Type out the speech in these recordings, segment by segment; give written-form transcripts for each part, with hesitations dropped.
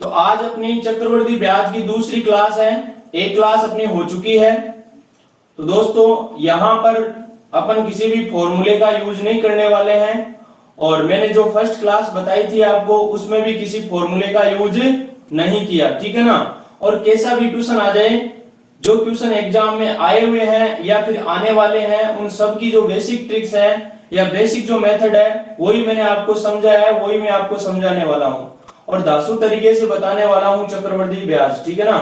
तो आज अपनी चक्रवृद्धि ब्याज की दूसरी क्लास है। एक क्लास अपनी हो चुकी है। तो दोस्तों यहां पर अपन किसी भी फॉर्मूले का यूज नहीं करने वाले हैं, और मैंने जो फर्स्ट क्लास बताई थी आपको उसमें भी किसी फॉर्मूले का यूज नहीं किया, ठीक है ना। और कैसा भी ट्यूशन आ जाए, जो ट्यूशन एग्जाम में आए हुए हैं या फिर आने वाले हैं, उन सब की जो बेसिक ट्रिक्स है या बेसिक जो मेथड है वही मैंने आपको समझाया है, वही मैं आपको समझाने वाला हूं और धांसू तरीके से बताने वाला हूं चक्रवृद्धि ब्याज, ठीक है ना।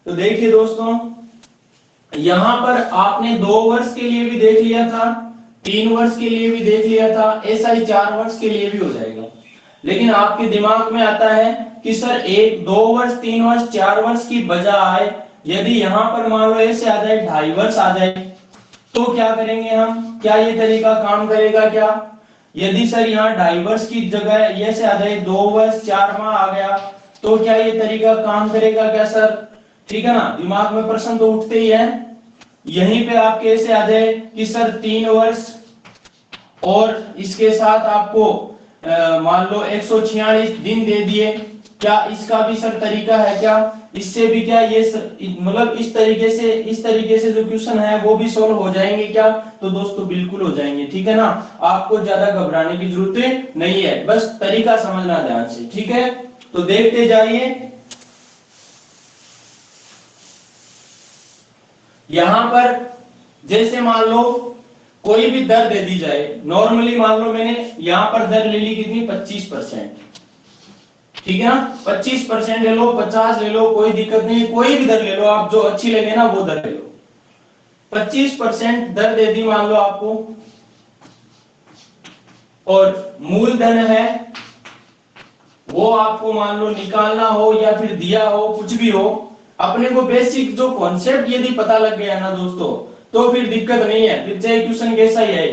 तो देखिए दोस्तों, यहां पर आपने 2 वर्ष के लिए भी देख लिया था, 3 वर्ष के लिए भी देख लिया था, ऐसा ही 4 वर्ष के लिए भी हो जाएगा। लेकिन आपके दिमाग में आता है कि सर 1 2 वर्ष 3 वर्ष 4 वर्ष की बजाय यदि यहां पर मान लो ऐसे आ जाए 2.5 वर्ष आ जाए तो क्या करेंगे हम, क्या ये तरीका काम करेगा क्या? यदि सर यहाँ 2.5 वर्ष की जगह ऐसे आ जाए 2 वर्ष 4 माह आ गया तो क्या ये तरीका काम करेगा क्या सर? ठीक है ना, दिमाग में प्रश्न तो उठते ही है। यहीं पे आप कैसे आ जाए कि सर 3 वर्ष और इसके साथ आपको मान लो 146 दिन दे दिए, क्या इसका भी सर तरीका है क्या? इससे भी क्या ये मतलब इस तरीके से जो क्वेश्चन है वो भी सॉल्व हो जाएंगे क्या? तो दोस्तों बिल्कुल हो जाएंगे, ठीक है ना। आपको ज्यादा घबराने की जरूरत नहीं है, बस तरीका समझना ध्यान से, ठीक है। तो देखते जाइए, यहां पर जैसे मान लो कोई भी दर दे दी जाए, नॉर्मली मान लो मैंने यहां पर दर ले ली कितनी, 25%, ठीक है ना। 25% ले लो, 50 ले लो, कोई दिक्कत नहीं, कोई भी दर ले लो आप, जो अच्छी लगे ना वो दर ले लो। 25% दर दे दी मान लो आपको, और मूलधन है वो आपको मान लो निकालना हो या फिर दिया हो, कुछ भी हो, अपने को बेसिक जो कॉन्सेप्ट यदि पता लग गया ना दोस्तों तो फिर दिक्कत नहीं है, फिर चाहे क्वेश्चन कैसा ही है।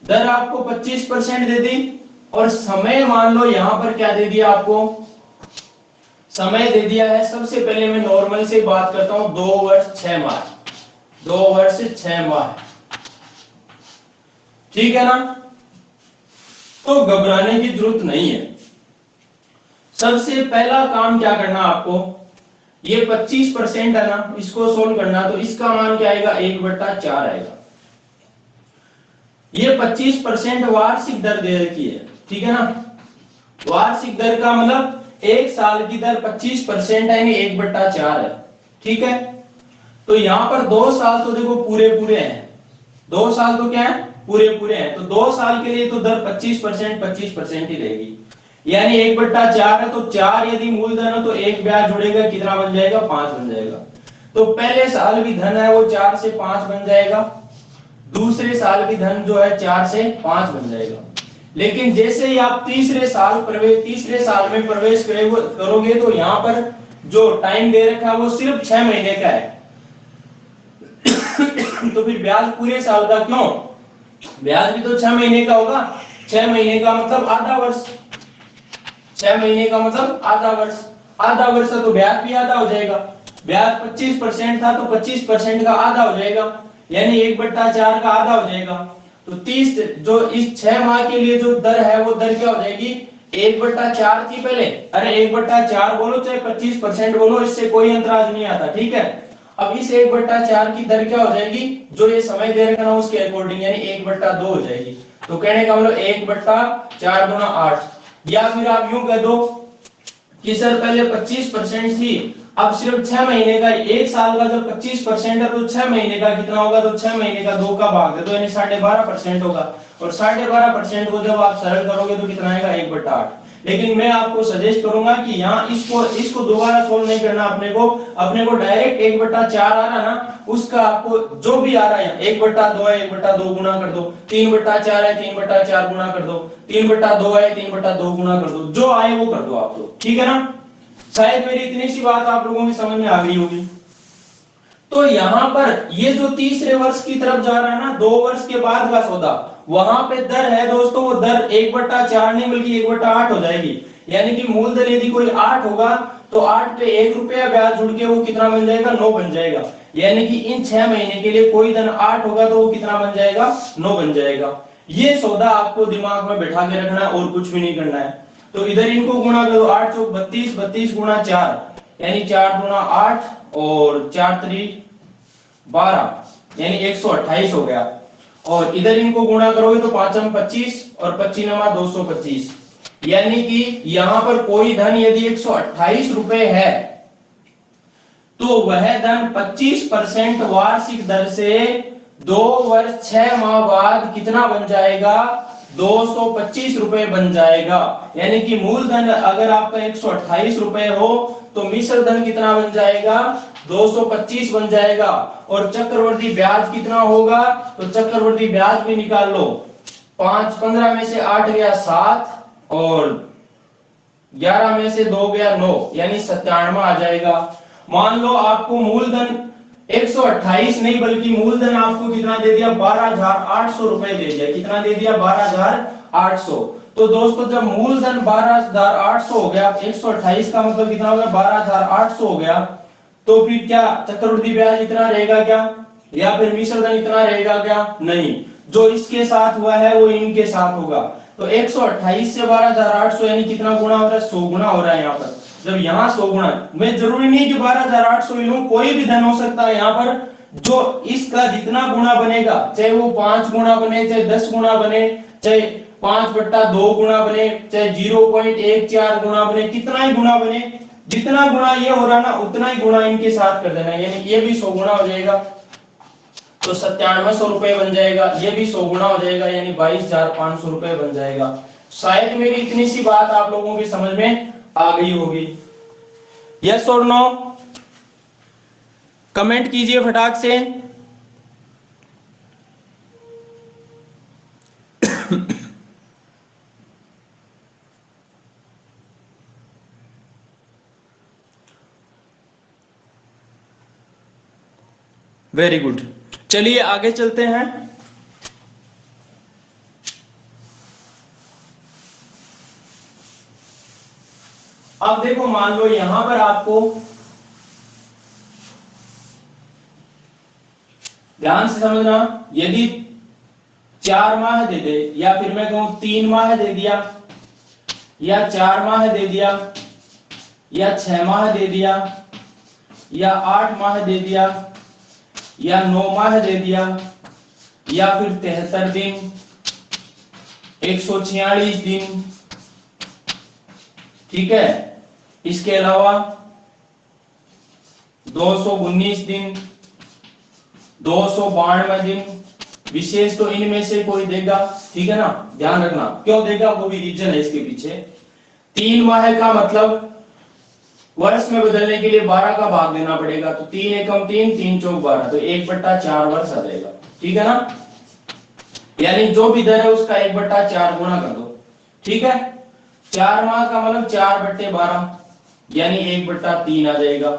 दर आपको 25% दे दी और समय मान लो यहां पर क्या दे दिया आपको, समय दे दिया है। सबसे पहले मैं नॉर्मल से बात करता हूं, 2 वर्ष 6 माह, 2 वर्ष 6 माह, ठीक है ना। तो घबराने की जरूरत नहीं है। सबसे पहला काम क्या करना आपको, ये 25% है ना, इसको सोल्व करना, तो इसका मान क्या आएगा, 1/4 आएगा। ये 25% वार्षिक दर दे रखी है, ठीक है ना। वार्षिक दर का मतलब एक साल की दर 25% है, यानी 1/4 है, ठीक है। तो यहां पर 2 साल तो देखो पूरे पूरे हैं, 2 साल तो क्या है, पूरे पूरे हैं। तो 2 साल के लिए तो दर 25% ही रहेगी, यानी 1/4 है। तो 4 यदि मूलधन हो तो 1 ब्याज जुड़ेगा, कितना बन जाएगा, 5 बन जाएगा। तो पहले साल भी धन है वो 4 से 5 बन जाएगा, दूसरे साल भी धन जो है 4 से 5 बन जाएगा। लेकिन जैसे ही आप तीसरे साल में प्रवेश करोगे तो यहाँ पर जो टाइम दे रखा है वो सिर्फ 6 महीने का है। तो फिर ब्याज पूरे साल का क्यों, ब्याज भी तो 6 महीने का होगा। 6 महीने का मतलब आधा वर्ष, 6 महीने का मतलब आधा वर्ष, आधा वर्ष तो ब्याज भी आधा हो जाएगा। ब्याज 25% था तो 25% का आधा हो जाएगा, यानी 1/4 का आधा हो जाएगा। तो 30 जो इस 6 माह के लिए जो दर है वो दर क्या हो जाएगी, 1/4 थी पहले, अरे 1/4 बोलो चाहे 25% बोलो, इससे कोई अंतराज नहीं आता, ठीक है। अब इस 1/4 की दर क्या हो जाएगी, जो ये समय दे रखा ना उसके अकॉर्डिंग, यानी 1/2 हो जाएगी। तो कहने का मतलब 1/4 गुना 8, या फिर आप यूं कह दो कि सर पहले 25% थी, अब सिर्फ 6 महीने का, एक साल का जब 25% है तो 6 महीने का कितना होगा, तो 6 महीने का 2 का भाग दे दो, यानी 12.5% होगा। और 12.5% को जब आप सरल करोगे तो कितना आएगा, 1/8। लेकिन मैं आपको सजेस्ट करूंगा कि यहाँ इसको दोबारा सोल्व नहीं करना, अपने को डायरेक्ट 1/4 आ रहा ना, उसका आपको जो भी आ रहा है 1/2 है, 1/2 गुना कर दो, 3/4 है 3/4 गुना कर दो, 3/2 है 3/2 गुना कर दो, जो आए वो कर दो आप लोग, ठीक है ना। शायद मेरी इतनी सी बात आप लोगों की समझ में आ गई होगी। तो यहाँ पर ये जो तीसरे वर्ष की तरफ जा रहा है ना, 2 वर्ष के बाद का सौदा, वहां पे दर है दोस्तों, वो दर 1/4 नहीं बल्कि 1/8 हो जाएगी। यानी कि मूलधन यदि कोई 8 होगा तो 8 पे 1 रुपया ब्याज जुड़ के वो कितना बन जाएगा, 9 बन जाएगा। यानी कि इन 6 महीने के लिए कोई धन 8 होगा तो वो कितना बन जाएगा, 9 बन जाएगा। ये सौदा आपको दिमाग में बैठा के रखना है और कुछ भी नहीं करना है। तो इधर इनको गुणा करो, 8 चौक 32, 32 गुणा 4 यानी 4 गुणा 8 और 4 3 12 यानी 128 हो गया। और इधर इनको गुणा करोगे तो 5 25 और 25 नमा 225 यानी कि यहां पर कोई धन यदि 128 रुपए है तो वह धन 25% वार्षिक दर से 2 वर्ष 6 माह बाद कितना बन जाएगा, 225 रुपए बन जाएगा। यानी कि मूलधन अगर आपका 128 रुपए हो तो मिश्र धन कितना बन जाएगा, 225 बन जाएगा। और चक्रवर्ती ब्याज कितना होगा, तो चक्रवर्ती ब्याज भी निकाल लो, 5 15 में से 8 गया 7 और 11 में से 2 गया 9 यानी 97 आ जाएगा। मान लो आपको मूलधन 128 नहीं बल्कि मूलधन आपको कितना दे दिया, 12,800 रुपए दे दिया। कितना दे दिया, 12,800। तो दोस्तों जब मूलधन 12,800 हो गया, 128 का मतलब कितना हो गया, 12,800 हो गया, तो फिर क्या चक्रवृद्धि ब्याज इतना रहेगा क्या, या फिर मिश्र धन इतना रहेगा क्या, नहीं। जो इसके साथ हुआ है वो इनके साथ होगा। तो 128 से 12,800 यानी कितना गुना हो रहा है, 100 गुना हो रहा है। यहाँ पर जब यहाँ 100 गुना, मैं जरूरी नहीं कि 12,800 ही लूं, कोई भी धन हो सकता है यहाँ पर, जो इसका जितना गुना बनेगा, चाहे वो 5 गुना बने, चाहे 10 गुना बने, चाहे 5/2 गुना बने, चाहे 0.14 गुना बने, कितना ही गुना बने, जितना गुना ये हो रहा ना उतना ही गुना इनके साथ कर देना, यानी ये भी 100 गुना हो जाएगा तो 9700 रुपए बन जाएगा, ये भी 100 गुना हो जाएगा यानी 22,500 रुपए बन जाएगा। शायद मेरी इतनी सी बात आप लोगों की समझ में आ गई होगी। यस और नो, कमेंट कीजिए फटाक से। वेरी गुड, चलिए आगे चलते हैं। अब देखो मान लो यहां पर आपको ध्यान से समझना, यदि 4 माह दे दे या फिर मैं कहूं 3 माह दे दिया या 4 माह दे दिया या 6 माह दे दिया या 8 माह दे दिया या 9 माह दे दिया या फिर 73 दिन, 146 दिन, ठीक है, इसके अलावा 219 दिन, 292 दिन, विशेष तो इनमें से कोई देगा, ठीक है ना, ध्यान रखना क्यों देगा वो भी रीजन है इसके पीछे। 3 माह का मतलब वर्ष में बदलने के लिए 12 का भाग देना पड़ेगा, तो 3 एकम 3, 3 चौक 12, तो 1/4 वर्ष आ जाएगा, ठीक है ना, यानी जो भी दर है उसका 1/4 गुणा कर दो, ठीक है। 4 माह का मतलब 4/12 यानी 1/3 आ जाएगा।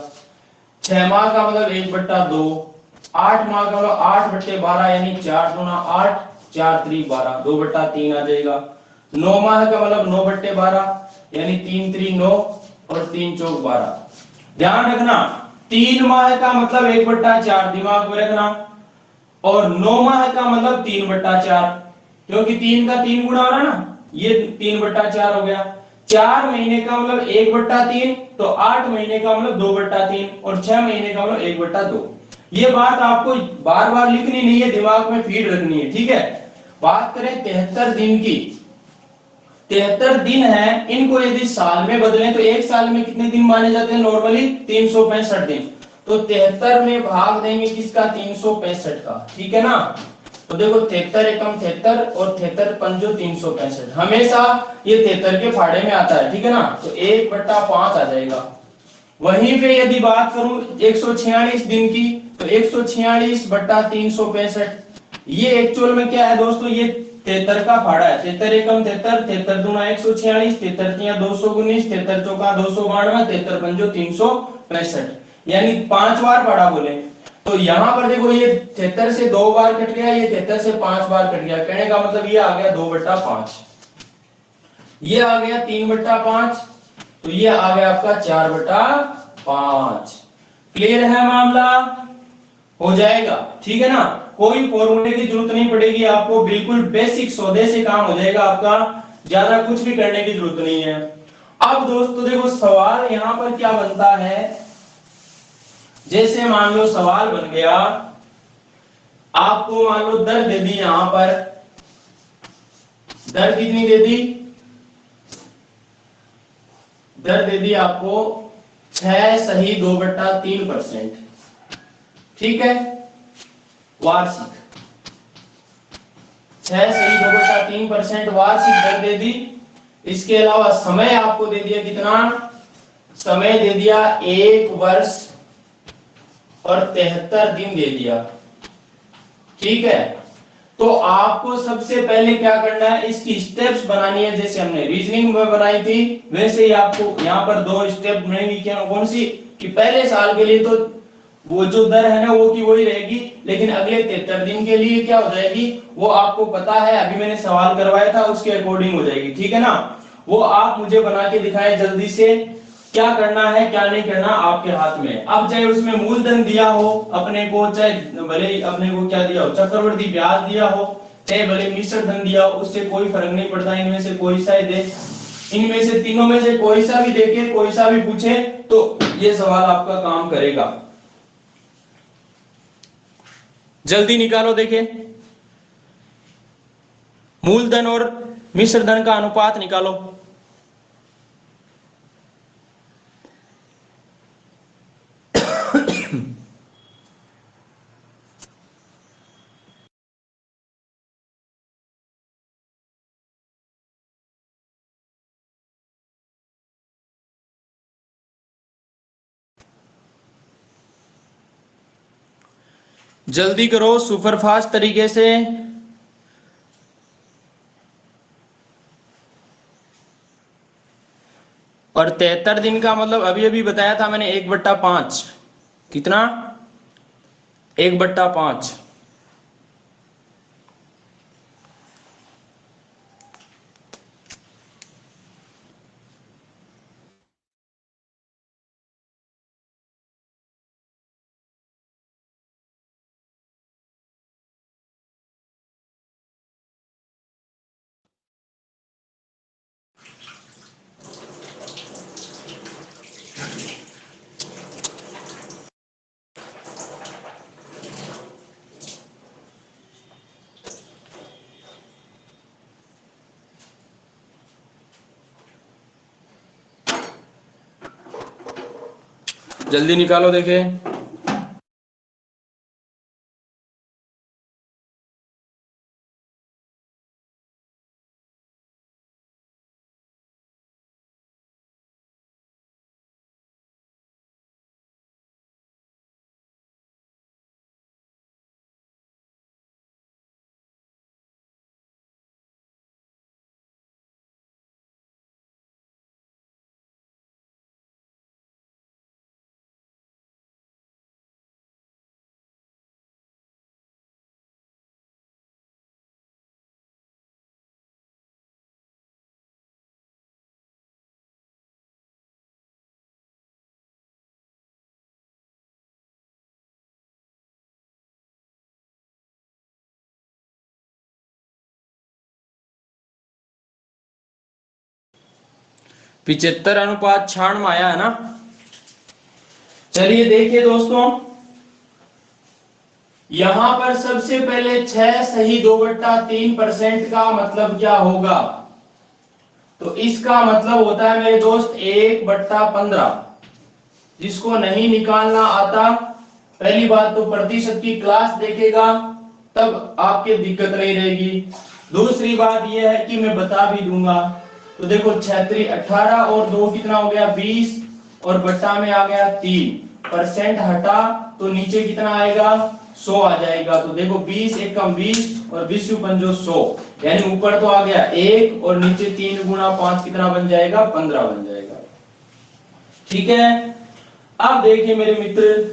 6 माह का मतलब 1/2, 8 माह का मतलब 8/12 यानी 4 गुना 8, 4 3 12, 2/3 आ जाएगा। 9 माह का मतलब 9/12 यानी 3 3 9 और 3 चौक 12। ध्यान रखना 3 माह का मतलब 1/4 दिमाग में रखना, और 9 माह का मतलब 3/4, क्योंकि 3 का 3 गुना हो रहा है ना, ये 3/4 हो गया। 4 महीने का मतलब 1/3, तो 8 महीने का मतलब 2/3 और 6 महीने का मतलब 1/2। ये बात आपको बार बार लिखनी नहीं है, दिमाग में फीड रखनी है, ठीक है। बात करें 73 दिन की, 73 दिन है, इनको यदि साल में बदलें तो एक साल में कितने दिन माने जाते हैं नॉर्मली, 365 दिन, तो 73 में भाग देंगे किसका, 365 का, ठीक है ना। तो देखो 73 एकम 73 और 73 पंजो 365, हमेशा ये 73 के फाड़े में आता है, ठीक है ना, तो 1/5 आ जाएगा। वहीं पे यदि बात करूं 146 दिन की, तो 146/365, ये एक्चुअल में क्या है दोस्तों, ये 73 का फाड़ा है। 73 एकम 73, 73 दूना 146, 73 तिया 219, 73 चौका 292, 73 पंजो 365, यानी 5 बार फाड़ा बोले। तो यहाँ पर देखो ये 73 से 2 बार कट गया, ये 73 से 5 बार कट गया, कहने का मतलब ये आ गया 2/5, ये आ गया 3/5, तो ये आ गया आपका 4/5। क्लियर है मामला, हो जाएगा, ठीक है ना, कोई फॉर्मूले की जरूरत नहीं पड़ेगी आपको, बिल्कुल बेसिक सौदे से काम हो जाएगा आपका। ज्यादा कुछ भी करने की जरूरत नहीं है। अब दोस्तों देखो सवाल यहां पर क्या बनता है, जैसे मान लो सवाल बन गया, आपको मान लो दर दे दी, यहां पर दर कितनी दे दी, दर दे दी आपको 6.2/3%, ठीक है, वार्षिक 6.2/3% वार्षिक दर दे दी। इसके अलावा समय आपको दे दिया, कितना समय दे दिया, 1 वर्ष और 73 दिन दे दिया, ठीक है। तो आपको सबसे पहले क्या करना है, इसकी स्टेप्स बनानी है, जैसे हमने रीजनिंग में बनाई थी वैसे ही आपको यहाँ पर 2 स्टेप बनेंगी। क्या कौन सी, कि पहले साल के लिए तो वो जो दर है ना वो की वही रहेगी, लेकिन अगले 73 दिन के लिए क्या हो जाएगी वो आपको पता है, अभी मैंने सवाल करवाया था उसके अकॉर्डिंग हो जाएगी, ठीक है ना। वो आप मुझे बना के दिखाए जल्दी से, क्या करना है क्या नहीं करना आपके हाथ में। अब चाहे उसमें मूलधन दिया हो अपने को, चाहे भले अपने को क्या दिया हो, चक्रवृद्धि ब्याज दिया हो, चाहे भले मिश्र धन दिया हो, उससे कोई फर्क नहीं पड़ता, इनमें से कोई सा ही दे, इनमें से तीनों में से कोई सा भी देके कोई सा भी पूछे तो ये सवाल आपका काम करेगा। जल्दी निकालो, देखे मूलधन और मिश्र धन का अनुपात निकालो। जल्दी करो सुपरफास्ट तरीके से। और 73 दिन का मतलब अभी अभी बताया था मैंने 1/5, कितना 1/5। जल्दी निकालो, देखे पिचहत्तर अनुपात 96 में आया है ना। चलिए देखिए दोस्तों, यहां पर सबसे पहले 6.2/3% का मतलब क्या होगा, तो इसका मतलब होता है मेरे दोस्त 1/15। जिसको नहीं निकालना आता, पहली बात तो प्रतिशत की क्लास देखेगा तब आपके दिक्कत नहीं रहेगी। दूसरी बात यह है कि मैं बता भी दूंगा, तो देखो 18 और 2 कितना हो गया 20 और बट्टा में आ गया 3%, हटा तो नीचे कितना आएगा 100 आ जाएगा। तो देखो 20 एक कम 20 और 20 पंजो 100, यानी ऊपर तो आ गया 1 और नीचे 3 गुना 5 कितना बन जाएगा 15 बन जाएगा, ठीक है। अब देखिए मेरे मित्र,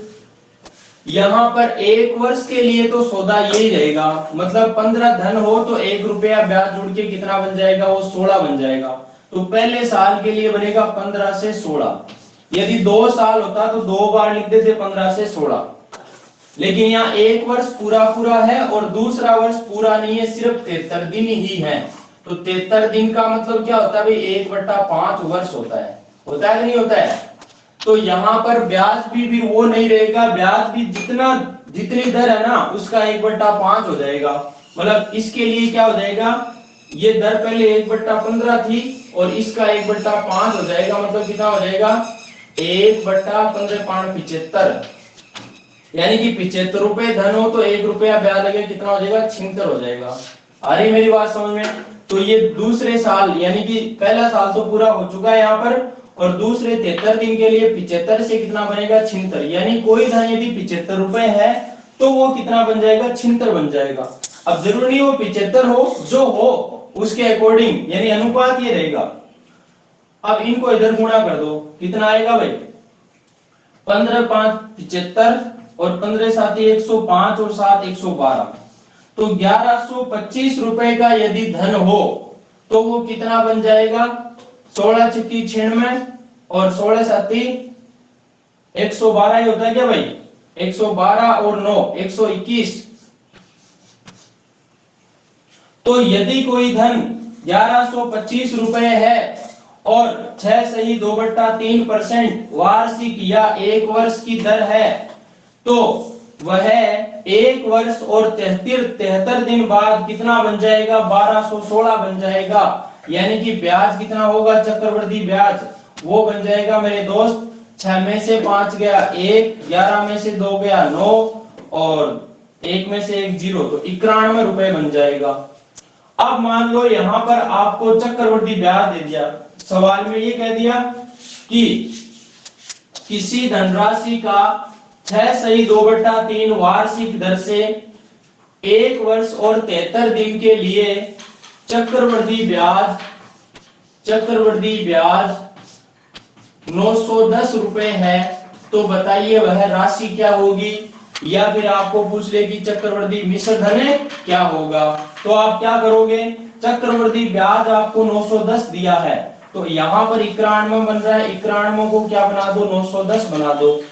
यहां पर 1 वर्ष के लिए तो सौदा यही रहेगा, मतलब 15 धन हो तो 1 रुपया ब्याज जुड़ के कितना बन जाएगा वो 16 बन जाएगा। तो पहले साल के लिए बनेगा 15 से 16। यदि 2 साल होता तो 2 बार लिख देते 15 से 16, लेकिन यहाँ 1 वर्ष पूरा पूरा है और दूसरा वर्ष पूरा नहीं है, सिर्फ 73 दिन ही है। तो 73 दिन का मतलब क्या होता है भाई, 1/5 वर्ष होता है कि नहीं होता है। तो यहाँ पर ब्याज भी फिर वो नहीं रहेगा, ब्याज भी जितनी दर है ना उसका 1/5 हो जाएगा। मतलब इसके लिए क्या हो जाएगा, ये दर पहले 1/15 थी और इसका 1/5 हो जाएगा, मतलब कितना हो जाएगा 1/15 5 75, यानी कि 75 रुपए धन हो तो 1 रुपया ब्याज लगेगा, कितना हो जाएगा 76 हो जाएगा। आ रही मेरी बात समझ में। तो ये दूसरे साल यानी कि पहला साल तो पूरा हो चुका है यहाँ पर, और दूसरे 73 दिन के लिए 75 से कितना बनेगा 76, यानी कोई धन यदि 75 रुपए है तो वो कितना बन जाएगा 76 बन जाएगा। अब जरूरी नहीं वो 75 हो, जो हो उसके अकॉर्डिंग यानी अनुपात ये रहेगा। अब इनको इधर गुणा कर दो, कितना आएगा भाई 15 5 75 और 15 7 105 और 7 112, तो 1125 रुपए का यदि धन हो तो वो कितना बन जाएगा 16 छक्की 96 और 16 साती 112 ही होता है क्या भाई, 112 और 9 121। तो यदि कोई धन 1125 रुपए है और 6.2/3% वार्षिक या 1 वर्ष की दर है, तो वह 1 वर्ष और 73 दिन बाद कितना बन जाएगा 1216 बन जाएगा। यानी कि ब्याज कितना होगा चक्रवृद्धि ब्याज, वो बन जाएगा मेरे दोस्त 6 में से 5 गया 1, 11 में से 2 गया 9 और 1 में से 1 0, तो 91 रुपए बन जाएगा। अब मान लो यहां पर आपको चक्रवृद्धि ब्याज दे दिया, सवाल में ये कह दिया कि किसी धनराशि का 6.2/3 वार्षिक दर से 1 वर्ष और 73 दिन के लिए चक्रवृद्धि ब्याज 910 रुपए है, तो बताइए वह राशि क्या होगी। या फिर आपको पूछ ले कि चक्रवृद्धि मिश्र धन क्या होगा, तो आप क्या करोगे, चक्रवृद्धि ब्याज आपको 910 दिया है, तो यहां पर 91 बन रहा है, 91 को क्या बना दो 910 बना दो।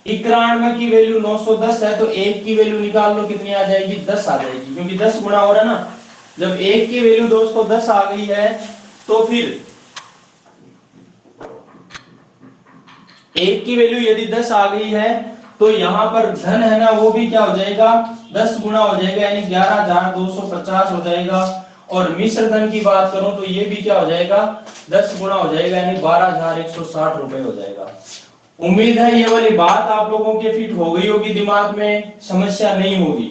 91 की वैल्यू 910 है तो 1 की वैल्यू निकाल लो, कितनी आ जाएगी 10 आ जाएगी, क्योंकि 10 गुणा हो रहा है ना। जब 1 की वैल्यू दोस्तों 10 आ गई है तो फिर 1 की वैल्यू यदि 10 आ गई है तो यहाँ पर धन है ना वो भी क्या हो जाएगा 10 गुना हो जाएगा, यानी 11,250 हो जाएगा। और मिश्र धन की बात करूं तो ये भी क्या हो जाएगा 10 गुना हो जाएगा, यानी 12,160 रुपए हो जाएगा। उम्मीद है ये वाली बात आप लोगों के फिट हो गई होगी, दिमाग में समस्या नहीं होगी।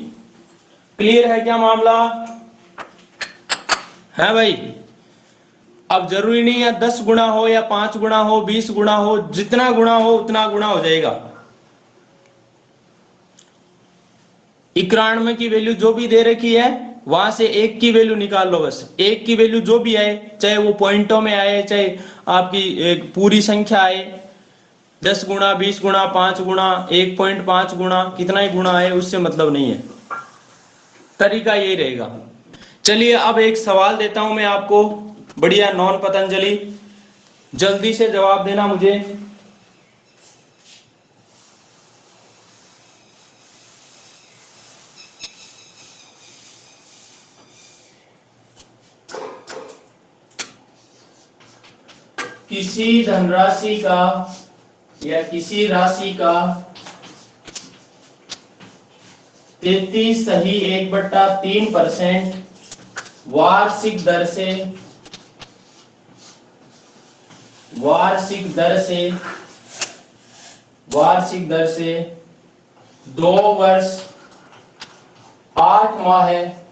क्लियर है क्या मामला है भाई। अब जरूरी नहीं है 10 गुना हो या 5 गुना हो 20 गुना हो, जितना गुना हो उतना गुना हो जाएगा। 91 की वैल्यू जो भी दे रखी है वहां से 1 की वैल्यू निकाल लो, बस 1 की वैल्यू जो भी आए, चाहे वो पॉइंटों में आए चाहे आपकी एक पूरी संख्या आए, 10 गुना 20 गुना 5 गुना 1.5 गुना कितना ही गुना है उससे मतलब नहीं है, तरीका यही रहेगा। चलिए अब एक सवाल देता हूं मैं आपको, बढ़िया नॉन पतंजलि, जल्दी से जवाब देना मुझे। किसी धनराशि का या किसी राशि का 33.1/3% वार्षिक दर से वार्षिक दर से 2 वर्ष 8 माह है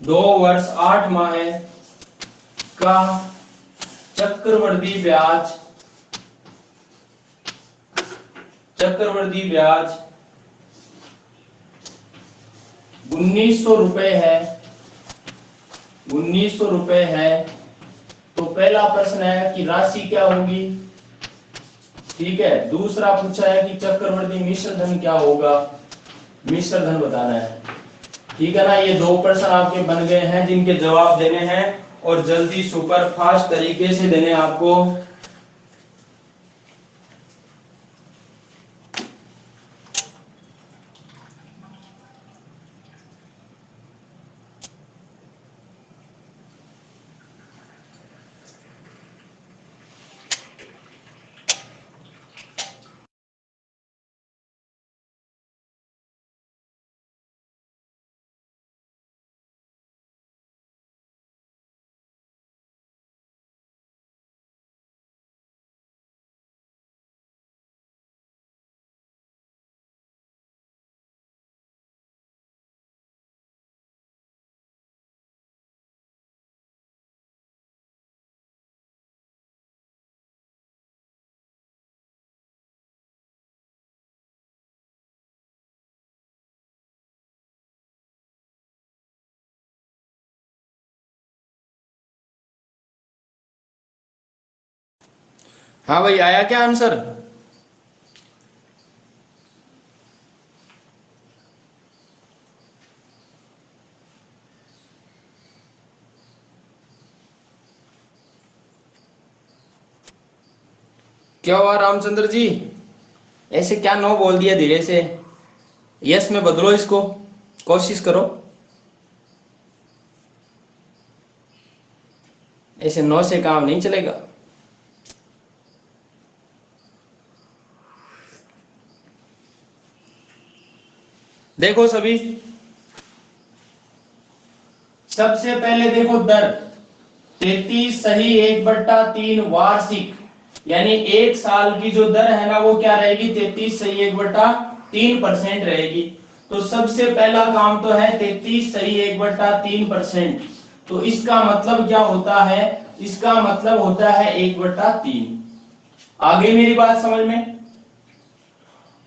2 वर्ष 8 माह का चक्रवृद्धि ब्याज 1900 रुपए है 1900 रुपए है। तो पहला प्रश्न है कि राशि क्या होगी, ठीक है। दूसरा पूछा है कि चक्रवृद्धि मिश्र धन क्या होगा, मिश्र धन बताना है, ठीक है ना। ये 2 प्रश्न आपके बन गए हैं जिनके जवाब देने हैं और जल्दी सुपर फास्ट तरीके से देने आपको। हाँ भाई, आया क्या आंसर? क्या हुआ रामचंद्र जी, ऐसे क्या नो बोल दिया धीरे से? यस में बदलो इसको, कोशिश करो। ऐसे नो से काम नहीं चलेगा। देखो सभी, सबसे पहले देखो दर 33 सही 1/3 वार्षिक, यानी एक साल की जो दर है ना वो क्या रहेगी? 33 सही 1/3% रहेगी। तो सबसे पहला काम तो है 33 सही 1/3%। तो इसका मतलब क्या होता है? इसका मतलब होता है 1/3। आगे मेरी बात समझ में?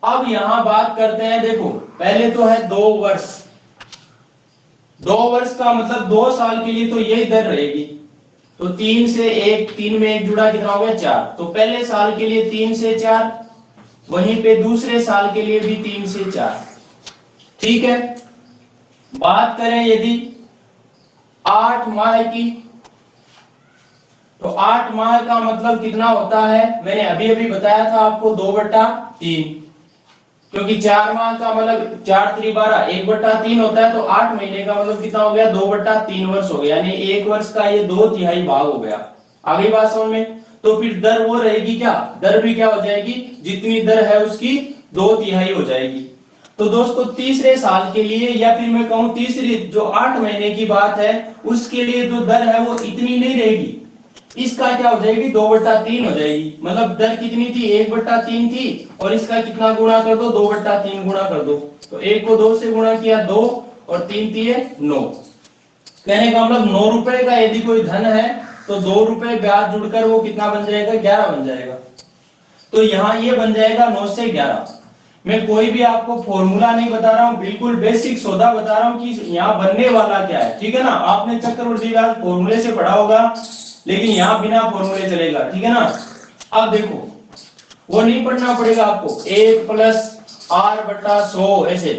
अब यहां बात करते हैं, देखो पहले तो है 2 वर्ष। 2 वर्ष का मतलब 2 साल के लिए तो यही दर रहेगी। तो 3 में 1 जुड़ा, कितना हो गया? 4। तो पहले साल के लिए 3 से 4, वहीं पे दूसरे साल के लिए भी 3 से 4। ठीक है। बात करें यदि 8 माह की, तो 8 माह का मतलब कितना होता है? मैंने अभी अभी बताया था आपको 2/3, क्योंकि 4 माह का मतलब 4×3=12, 1/3 होता है। तो 8 महीने का मतलब कितना हो गया? 2/3 वर्ष हो गया, यानी 1 वर्ष का ये 2/3 भाग हो गया। आगे बात समझ में? तो फिर दर वो रहेगी क्या? दर भी क्या हो जाएगी? जितनी दर है उसकी 2/3 हो जाएगी। तो दोस्तों तीसरे साल के लिए, या फिर मैं कहूं तीसरी जो 8 महीने की बात है उसके लिए जो दर है वो इतनी नहीं रहेगी। इसका क्या हो जाएगी? 2/3 हो जाएगी। मतलब दर कितनी थी? 1/3 थी, और इसका कितना गुणा कर दो? 2/3 गुणा कर दो। तो 1 को 2 से गुणा किया 2, और 3 3 9। कहने का मतलब 9 रुपए का यदि कोई धन है तो 2 रुपए ब्याज जुड़कर वो कितना बन जाएगा? 11 बन जाएगा। तो यहाँ ये बन जाएगा 9 से 11। मैं कोई भी आपको फॉर्मूला नहीं बता रहा हूँ, बिल्कुल बेसिक सौदा बता रहा हूँ कि यहाँ बनने वाला क्या है। ठीक है ना? आपने चक्रवृद्धि ब्याज फॉर्मूले से पढ़ा होगा, लेकिन यहाँ बिना फॉर्मूले चलेगा। ठीक है ना? अब देखो, वो नहीं पढ़ना पड़ेगा आपको। 1+r/100 ऐसे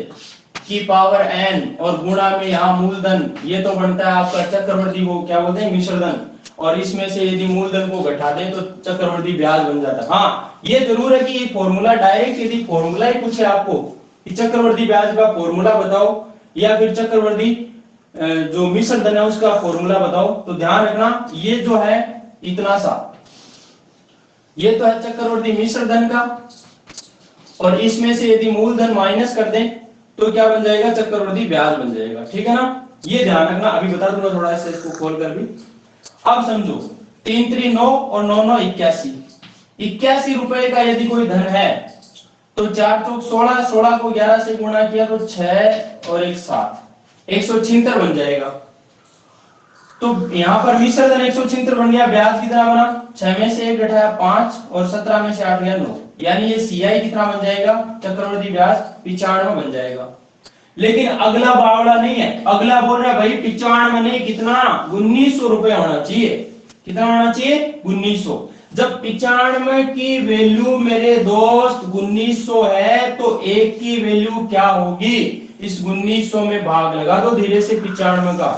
की पावर n, और गुणा में यहाँ मूलधन, ये तो बनता है आपका चक्रवृद्धि, वो क्या बोलते हैं? मिश्रधन। और इसमें से यदि मूलधन को घटा दें तो चक्रवृद्धि ब्याज बन जाता है। हाँ, ये जरूर है कि ये फॉर्मूला डायरेक्ट यदि फॉर्मूला ही पूछे आपको कि चक्रवृद्धि ब्याज का फॉर्मूला बताओ, या फिर चक्रवृद्धि जो मिश्रधन है उसका फॉर्मूला बताओ, तो ध्यान रखना ये जो है इतना सा, ये तो है चक्रवृद्धि मिश्रधन का, और इसमें से यदि मूलधन माइनस कर दें तो क्या बन जाएगा? चक्रवृद्धि ब्याज बन जाएगा। ठीक है ना? ये ध्यान रखना, अभी बता दूंगा थोड़ा सा इसको खोल कर भी। अब समझो, 3 3 9 और 9 9 81। 81 रुपए का यदि कोई धन है तो 4 चौक 16, 16 को 11 से गुणा किया तो 6 और 1 7, 176 बन जाएगा। तो यहाँ पर मिश्रधन 176 बन गया। ब्याज कितना बना? 6 में से 1 घटाया 5, और 17 में से 8 गया 9, यानी ये सीआई कितना बन जाएगा? चक्रवृद्धि ब्याज 95 बन जाएगा। लेकिन अगला बावड़ा नहीं है, अगला बोल रहा है भाई 95 नहीं, कितना? 1900 रुपए होना चाहिए। कितना होना चाहिए? 1900। जब 95 की वैल्यू मेरे दोस्त 1900 है तो एक की वैल्यू क्या होगी? इस 1900 में भाग लगा दो धीरे से 95 का।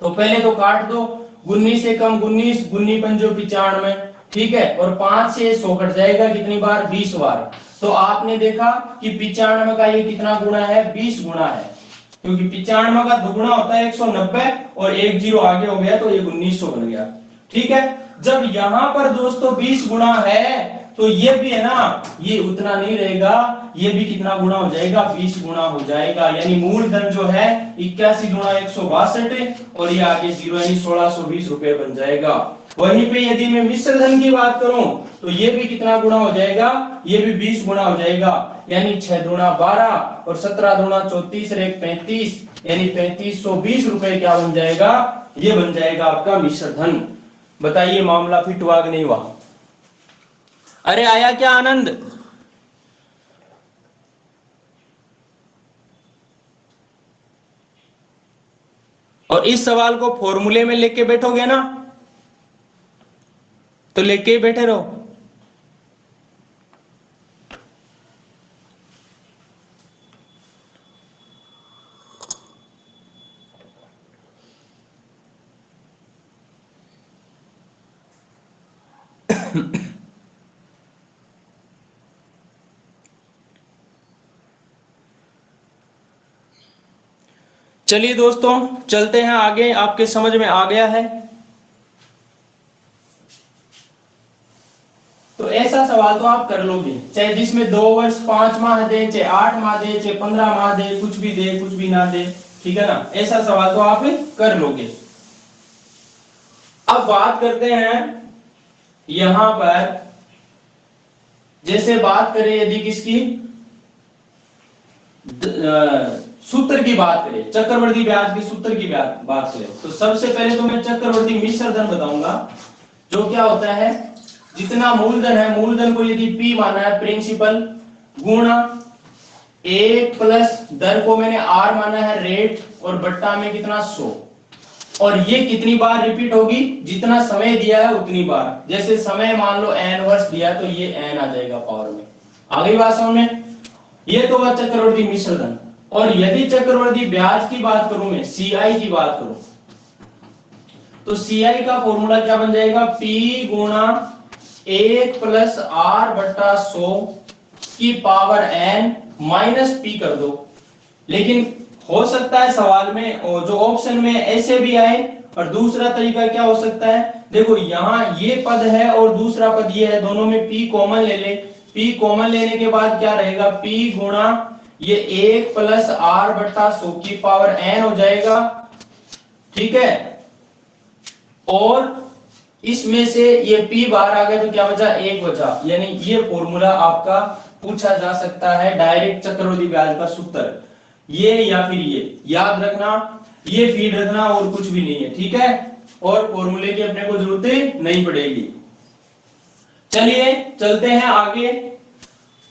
तो पहले तो काट दो, 19 से कम 19, 19 पंजो 95। ठीक है, और 5 से 100 कट जाएगा कितनी बार? 20 बार। तो आपने देखा कि 95 का ये कितना गुणा है? 20 गुणा है, क्योंकि 95 का दुगुना होता है 190, और एक जीरो आगे हो गया तो ये 1900 बन गया। ठीक है, जब यहां पर दोस्तों 20 गुणा है तो ये भी है ना, ये उतना नहीं रहेगा, ये भी कितना गुणा हो जाएगा? 20 गुणा हो जाएगा। यानी मूलधन जो है 81 गुणा 162, और ये आगे जीरो, यानी 1620 रुपए बन जाएगा। वहीं पे यदि मैं मिश्रधन की बात करूं तो ये भी कितना गुणा हो जाएगा? ये भी 20 गुणा हो जाएगा, यानी 6 दूना 12, और 17 दूना 34 और 1 35, यानी 3520 रुपए क्या बन जाएगा? ये बन जाएगा आपका मिश्रधन। बताइए मामला फिट हुआ कि नहीं हुआ? अरे आया क्या आनंद? और इस सवाल को फॉर्मूले में लेके बैठोगे ना तो लेके ही बैठे रहो। चलिए दोस्तों, चलते हैं आगे। आपके समझ में आ गया है? तो ऐसा सवाल तो आप कर लोगे, चाहे जिसमें 2 वर्ष 5 माह दे, चाहे 8 माह दे, चाहे 15 माह दे, कुछ भी दे कुछ भी ना दे, ठीक है ना। ऐसा सवाल तो आप कर लोगे। अब बात करते हैं यहां पर, जैसे बात करें यदि किसकी सूत्र की बात करें, चक्रवर्ती ब्याज के सूत्र की बात करें, तो सबसे पहले तो मैं चक्रवर्ती मिश्र धन बताऊंगा, जो क्या होता है, जितना मूलधन है, मूलधन को यदि पी माना है, प्रिंसिपल, गुणा 1 + दर को मैंने आर माना है, रेट, और बट्टा में कितना 100, और ये कितनी बार रिपीट होगी, जितना समय दिया है उतनी बार। जैसे समय मान लो n वर्ष दिया है, तो ये n आ जाएगा पावर में। आ गई बात समझ में? ये तो हुआ चक्रवर्ती मिश्र धन। और यदि चक्रवर्ती ब्याज की बात करूं, मैं CI की बात करूं, तो CI का फॉर्मूला क्या बन जाएगा, P गुणा 1 + R/100 की पावर n माइनस P कर दो। लेकिन हो सकता है सवाल में और जो ऑप्शन में ऐसे भी आए, और दूसरा तरीका क्या हो सकता है, देखो यहाँ ये पद है और दूसरा पद ये है, दोनों में P कॉमन ले ले। P कॉमन लेने के बाद क्या रहेगा, P गुणा ये 1 + R/100 की पावर n हो जाएगा, ठीक है। और इसमें से ये P बाहर आ गया तो क्या बचा, 1 बचा। यानी ये फॉर्मूला आपका पूछा जा सकता है, डायरेक्ट चक्रवृद्धि ब्याज का सूत्र, ये या फिर ये याद रखना, ये फीड रखना, और कुछ भी नहीं है, ठीक है। और फॉर्मूले की अपने को जरूरत नहीं पड़ेगी। चलिए चलते हैं आगे।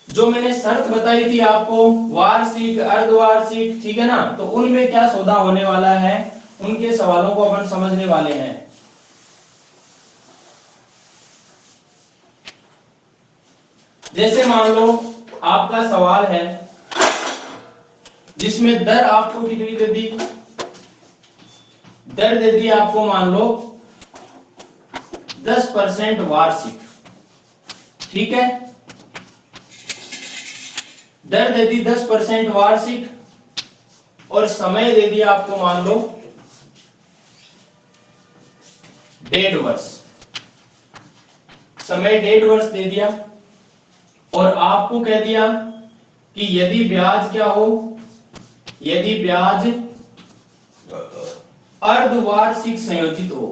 जो मैंने शर्त बताई थी आपको, वार्षिक, अर्धवार्षिक, ठीक है ना, तो उनमें क्या सौदा होने वाला है, उनके सवालों को अपन समझने वाले हैं। जैसे मान लो आपका सवाल है जिसमें दर आपको कितनी दे दी, दर दे दी आपको मान लो 10% वार्षिक, ठीक है। दर दे दी 10% वार्षिक, और समय दे दिया आपको मान लो 1.5 वर्ष, समय 1.5 वर्ष दे दिया, और आपको कह दिया कि यदि ब्याज क्या हो, यदि ब्याज अर्धवार्षिक संयोजित हो,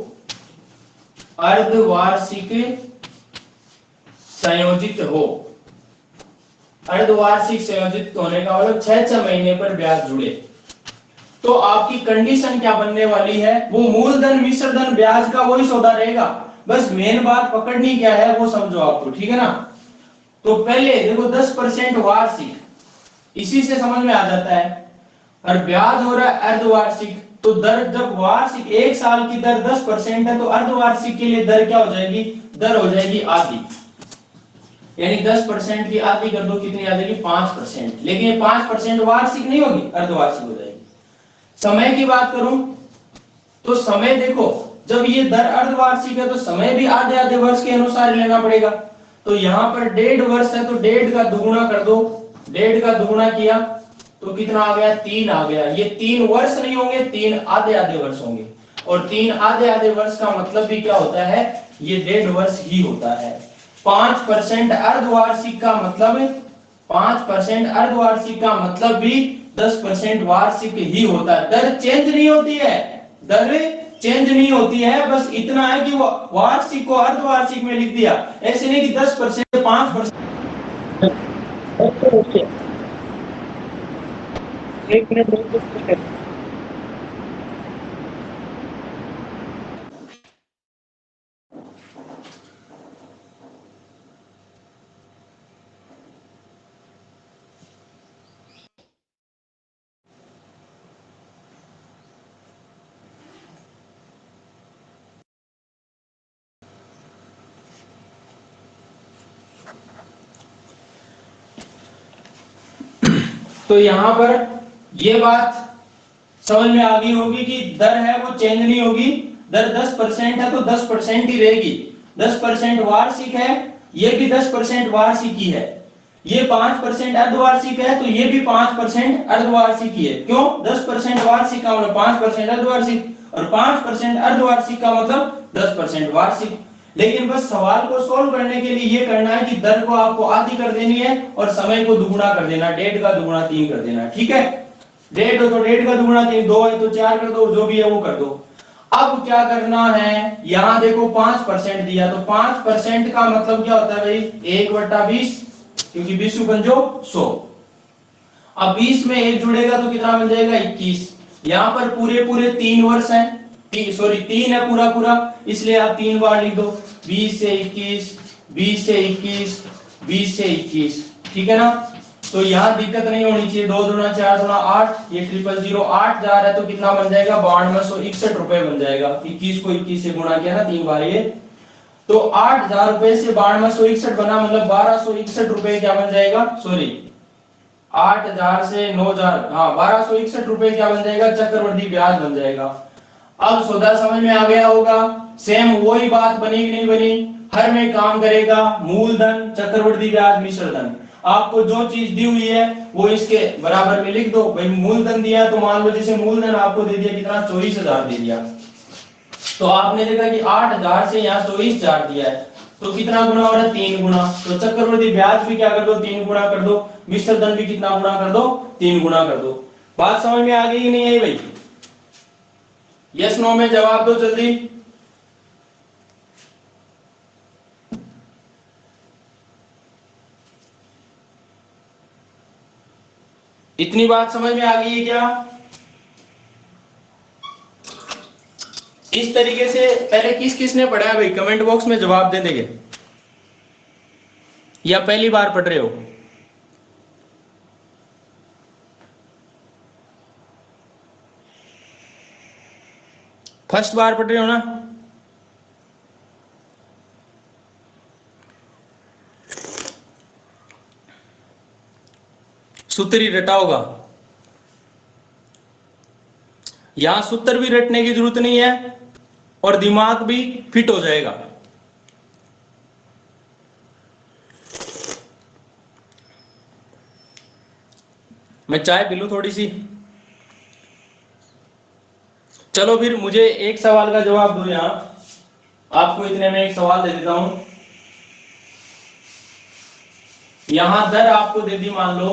अर्धवार्षिक संयोजित हो, अर्धवार्षिक संयोजित होने का मतलब 6-6 महीने पर ब्याज जुड़े, तो आपकी कंडीशन क्या बनने वाली है, वो मूलधन मिश्र धन ब्याज का वही सौदा रहेगा। बस मेन बात पकड़नी क्या है वो समझो आपको, ठीक है ना। तो पहले देखो 10% वार्षिक, इसी से समझ में आ जाता है, और ब्याज हो रहा है अर्धवार्षिक, तो दर जब वार्षिक 1 साल की दर 10% है, तो अर्धवार्षिक के लिए दर क्या हो जाएगी, दर हो जाएगी आधी, यानी 10% की आधी कर दो, कितनी आ जाएगी, 5%। लेकिन ये 5% वार्षिक नहीं होगी, अर्धवार्षिक हो जाएगी। समय की बात करूं तो समय देखो, जब ये दर अर्धवार्षिक है तो समय भी आधे आधे वर्ष के अनुसार लेना पड़ेगा। तो यहां पर 1.5 वर्ष है तो 1.5 का दुगुना कर दो, 1.5 का दुगुना किया तो कितना आ गया, 3 आ गया। ये 3 वर्ष नहीं होंगे, 3 आधे आधे वर्ष होंगे, और 3 आधे आधे वर्ष का मतलब भी क्या होता है, ये 1.5 वर्ष ही होता है। 5% अर्धवार्षिक का मतलब, 5% अर्धवार्षिक का मतलब भी 10% वार्षिक ही होता है। दर चेंज नहीं होती है, दर चेंज नहीं होती है, बस इतना है कि वो वार्षिक को अर्धवार्षिक में लिख दिया, ऐसे नहीं कि 10% 5%। एक मिनट तो यहाँ पर ये बात समझ में आ गई होगी कि दर है वो चेंज नहीं होगी, दर 10% है तो 10% ही रहेगी, 10% वार्षिक है, ये भी 10% वार्षिक ही है, ये 5% अर्धवार्षिक है तो ये भी 5% अर्धवार्षिक ही है। क्यों? 10% वार्षिक का मतलब 5% अर्धवार्षिक और 5% अर्धवार्षिक का मतलब 10% वार्षिक। लेकिन बस सवाल को सोल्व करने के लिए ये करना है कि दर को आपको आधी कर देनी है और समय को दुगुना कर देना, 1.5 का दुगुना 3 कर देना। ठीक है, 1.5 हो तो 1.5 का दुगुना 3, 2 है तो 4 कर दो, जो भी है वो कर दो। अब क्या करना है, यहां देखो 5% दिया तो 5% का मतलब क्या होता है भाई, 1/20, क्योंकि 20 पंजो 100। अब 20 में 1 जुड़ेगा तो कितना बन जाएगा, 21। यहां पर पूरे पूरे 3 वर्ष हैं, सॉरी 3 है पूरा पूरा, इसलिए आप 3 बार लिख दो, 20 से 21, 20 से 21, 20 से 21। ठीक है ना, तो यहां दिक्कत नहीं होनी चाहिए, 2 दूना 4 दूना 8, ये 000 8 जा रहा है तो कितना बन जाएगा, 9261 रुपए बन जाएगा। 21 को 21 से गुणा किया ना 3 बार, ये तो 8000 रुपए से 9261 बना, मतलब 1261 रुपए क्या बन जाएगा, सॉरी 8000 से 9000, हाँ 1261 रुपए क्या बन जाएगा, चक्रवृद्धि ब्याज बन जाएगा। अब सौदा समझ में आ गया होगा, सेम वही बात बनी कि नहीं बनी, हर में काम करेगा, मूलधन चक्रवृद्धि ब्याज मिश्र धन, आपको जो चीज दी हुई है वो इसके बराबर में लिख दो। भाई मूलधन दिया तो मान लो जैसे मूलधन आपको दे दिया कितना, 24,000 दे दिया, तो आपने देखा कि 8000 से यहाँ 24,000 दिया है तो कितना गुना हो रहा है, 3 गुना। तो चक्रवृद्धि ब्याज भी क्या कर दो, 3 गुना कर दो, मिश्र धन भी कितना गुना कर दो, 3 गुना कर दो। बात समझ में आ गई कि नहीं आई भाई? यस नो में जवाब दो जल्दी। इतनी बात समझ में आ गई है क्या? इस तरीके से पहले किस किसने पढ़ा है भाई, कमेंट बॉक्स में जवाब दे देंगे, या पहली बार पढ़ रहे हो? फर्स्ट बार पढ़ रहे हो ना? सूत्र ही रटा होगा, यहां सूत्र भी रटने की जरूरत नहीं है और दिमाग भी फिट हो जाएगा। मैं चाय पी लूं थोड़ी सी। चलो फिर मुझे एक सवाल का जवाब दो, यहां आपको इतने में एक सवाल दे देता हूं। यहां दर आपको दे दी मान लो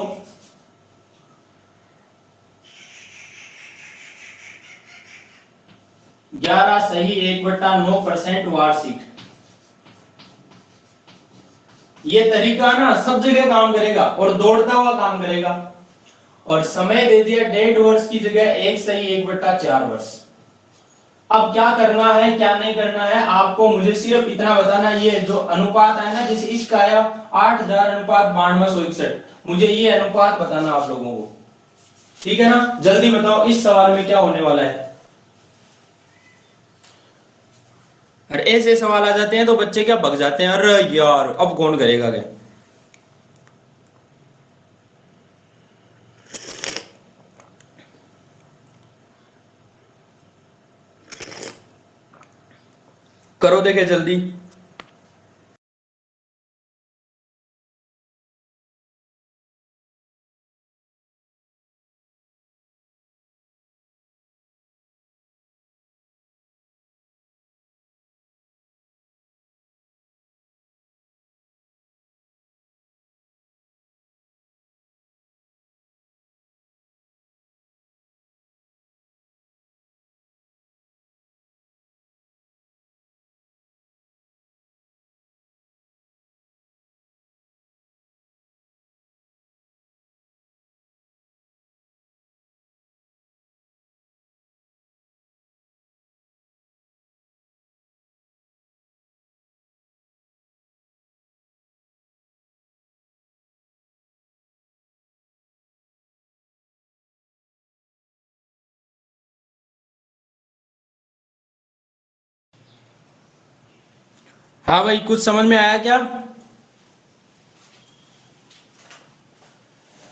11 सही 1/9% वार्षिक। ये तरीका ना सब जगह काम करेगा और दौड़ता हुआ काम करेगा। और समय दे दिया 1.5 वर्ष की जगह 1 सही 1/4 वर्ष। अब क्या करना है क्या नहीं करना है, आपको मुझे सिर्फ इतना बताना, ये जो अनुपात है ना, जैसे इसका आया 8000 अनुपात 9261, मुझे ये अनुपात बताना आप लोगों को। ठीक है ना, जल्दी बताओ इस सवाल में क्या होने वाला है। और ऐसे सवाल आ जाते हैं तो बच्चे क्या भग जाते हैं, अरे यार अब कौन करेगा क्या। करो देखे जल्दी। हाँ भाई, कुछ समझ में आया क्या?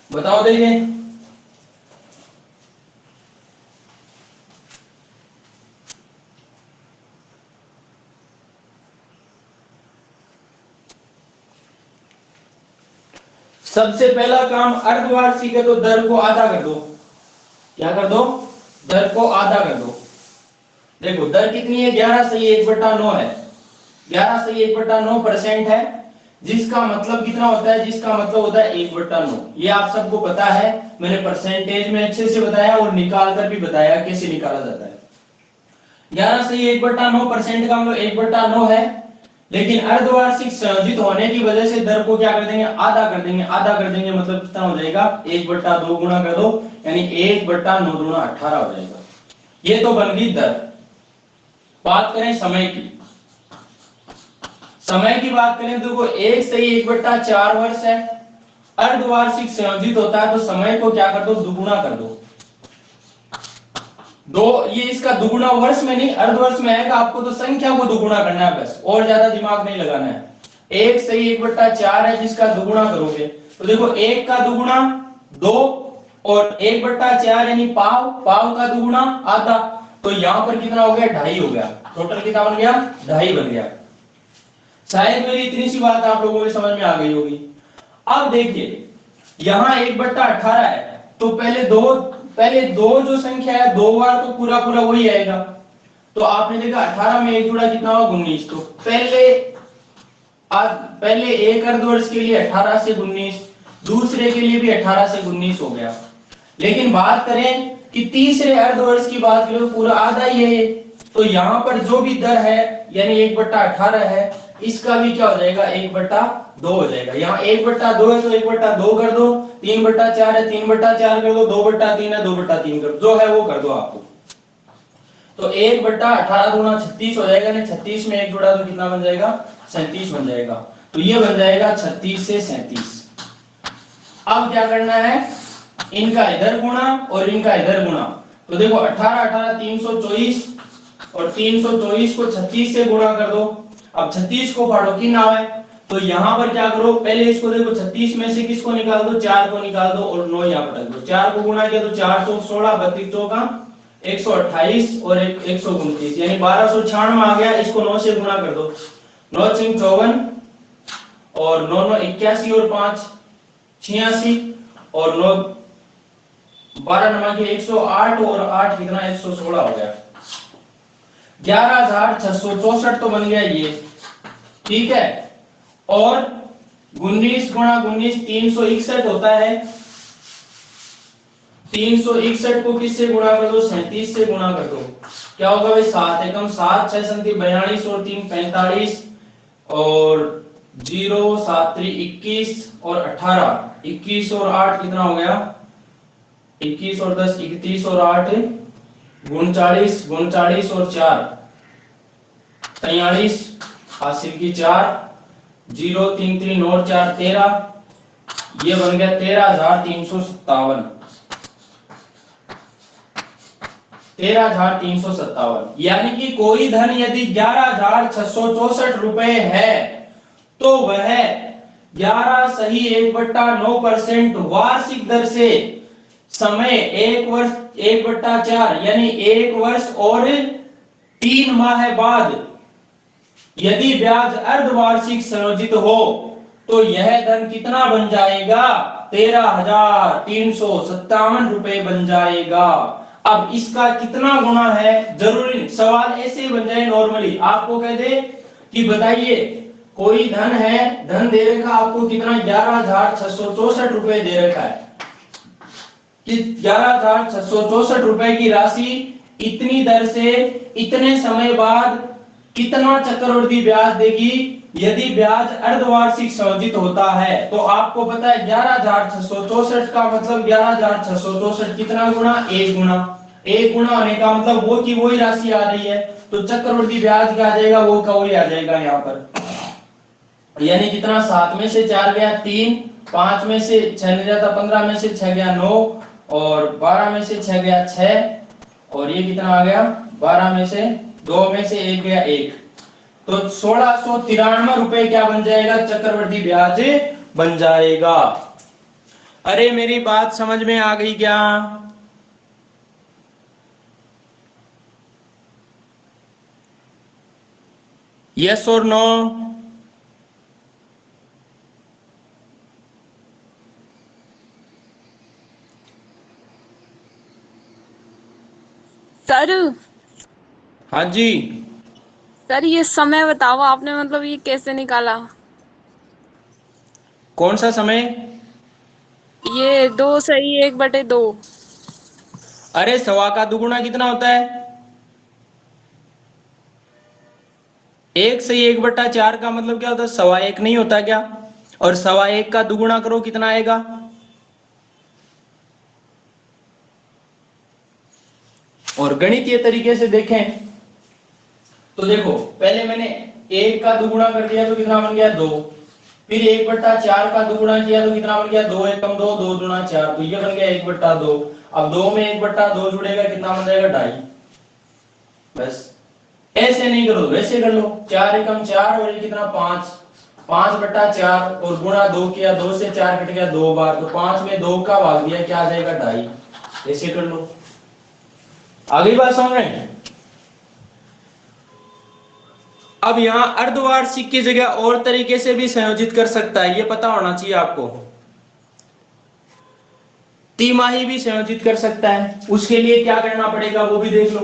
बताओ देखिए। सबसे पहला काम अर्धवार्षिक है तो दर को आधा कर दो। क्या कर दो? दर को आधा कर दो। देखो दर कितनी है? 11/1/9 है। 11/1/9% है, जिसका मतलब कितना होता है? जिसका मतलब होता है 1/9। ये आप सबको पता है, मैंने परसेंटेज में अच्छे से बताया और निकाल कर भी बताया कैसे निकाला जाता है। 11/1/9% का मतलब 1/9 है, लेकिन अर्धवार्षिक संयोजित होने की वजह से दर को क्या कर देंगे? आधा कर देंगे। आधा कर देंगे मतलब कितना हो जाएगा? 1/2 गुणा कर दो, यानी 1/9 दूना 18 हो जाएगा। ये तो बन गई दर। बात करें समय की। समय की बात करें तो 1/4 वर्ष है। अर्धवार्षिक संयोजित होता है तो समय को क्या कर दो? दुगुना कर दो। ये इसका दुगुना वर्ष में नहीं, अर्धवर्ष में आएगा। आपको तो संख्या को दुगुना करना है बस, और ज्यादा दिमाग नहीं लगाना है। 1/1/4 है, जिसका दुगुना करोगे तो देखो 1 का दुगुना 2 और 1/4 यानी पाव, पाव का दुगुना आधा। तो यहां पर कितना हो गया? 2.5 हो गया। टोटल कितना बन गया? 2.5 बन गया। शायद मेरी इतनी सी बात आप लोगों को समझ में आ गई होगी। अब देखिए यहां 1/18 है, तो पहले दो जो संख्या है, 2 बार तो पूरा पूरा वही आएगा। तो आपने देखा 18 में 1 जुड़ा कितना हुआ? 19। तो पहले एक अर्धवर्ष के लिए 18 से 19, दूसरे के लिए भी 18 से 19 हो गया। लेकिन बात करें कि तीसरे अर्धवर्ष की बात करें तो पूरा आधा ही है। तो यहां पर जो भी दर है यानी 1/18 है, इसका भी क्या हो जाएगा? 1/2 हो जाएगा। यहाँ 1/2 है तो 1/2 कर दो, 3/4 है 3/4 कर दो, 2/3 है 2/3 कर दो, जो है वो कर दो आपको। तो 1/18 दूना 36 हो जाएगा। 36 में 1 जुड़ा तो कितना बन जाएगा? 37 बन जाएगा। तो ये बन जाएगा 36 से 37। अब क्या करना है? इनका इधर गुणा और इनका इधर गुणा। तो देखो 18 18 324 और 324 को 36 से गुणा कर दो। अब 36 को फाड़ो, किन नाम है? तो यहां पर क्या करो? पहले इसको देखो 36 में से किसको निकाल दो? 4 को निकाल दो और 9 यहां पर रख दो। 4 को गुणा किया तो 4 तो 16, 32 चौका 128 और 129 यानी 1296 आ गया। इसको 9 से गुणा कर दो। 9 6 54 और 9 9 81 और 5 86 और 9 12 नमा के 108 और 8 कितना? 116 हो गया। 11,664 तो बन गया ये, ठीक है। और 19 गुणा 19 361 होता है। 361 को किससे गुणा कर दो? 37 से गुणा कर दो। क्या होगा भाई? 7 एकम 7 6 37 42 और 3 45 और 0 7 3 21 और 18 21 और 8 कितना हो गया? 21 और 10 31 और 8 39 39 और 4 43 हासिल की 4 0 3 3 और 4 13। ये बन गया 13,357। 13,357 यानी कि कोई धन यदि 11,664 रुपए है तो वह 11/1/9% वार्षिक दर से समय 1 वर्ष 1/4 यानी 1 वर्ष और 3 माह बाद यदि ब्याज अर्धवार्षिक संयोजित हो तो यह धन कितना बन जाएगा? 13,357 रुपए बन जाएगा। अब इसका कितना गुणा है? जरूरी सवाल ऐसे ही बन जाए नॉर्मली। आपको कह दे कि बताइए कोई धन है, धन दे रखा आपको कितना? 11,664 रुपए दे रखा है कि 11,664 रुपए की राशि इतनी दर से इतने समय बाद कितना चक्रवृद्धि ब्याज देगी यदि ब्याज अर्धवार्षिक संयोजित होता है। तो आपको पता है 11,664 का मतलब 11,664 कितना गुणा? 1 गुणा। 1 गुणा होने का मतलब वो की वही राशि आ रही है, तो चक्रवृद्धि ब्याज क्या आ जाएगा? वो का वही आ जाएगा यहाँ पर। यानी कितना? 7 में से 4 गया 3, 5 में से 6 नहीं जाता, 15 में से 6 गया 9 और 12 में से 6 गया 6 और ये कितना आ गया? 12 में से 2 में से 1 गया 1। तो 1693 रुपए क्या बन जाएगा? चक्रवृद्धि ब्याज बन जाएगा। अरे मेरी बात समझ में आ गई क्या? यस और नो? सर हाँ जी। सर ये समय बताओ आपने, मतलब ये कैसे निकाला? कौन सा समय? ये 2 सही 1/2। अरे सवा का दुगुना कितना होता है? 1 से 1/4 का मतलब क्या होता है? सवा एक नहीं होता क्या? और सवा एक का दुगुना करो कितना आएगा? और गणितीय तरीके से देखें तो देखो, पहले मैंने एक का दुगुना कर दिया तो कितना बन गया? 2। फिर 1/4 का दुगुना किया तो कितना बन गया? 2 एकम 2, 2 दूना 4, तो ये बन गया 1/2। अब 2 में 1/2 जुड़ेगा, कितना बन जाएगा? 2.5। बस ऐसे नहीं करो, वैसे कर लो। 4 एकम 4 और ये कितना? 5। 5/4 और गुणा 2 किया, 2 से 4 कट गया 2 बार, तो 5 में 2 का भाग दिया, क्या आ जाएगा? 2.5। ऐसे कर लो। आगे बात समझ रहे हैं? अब यहां अर्धवार्षिक की जगह और तरीके से भी संयोजित कर सकता है, ये पता होना चाहिए आपको। तिमाही भी संयोजित कर सकता है, उसके लिए क्या करना पड़ेगा वो भी देख लो।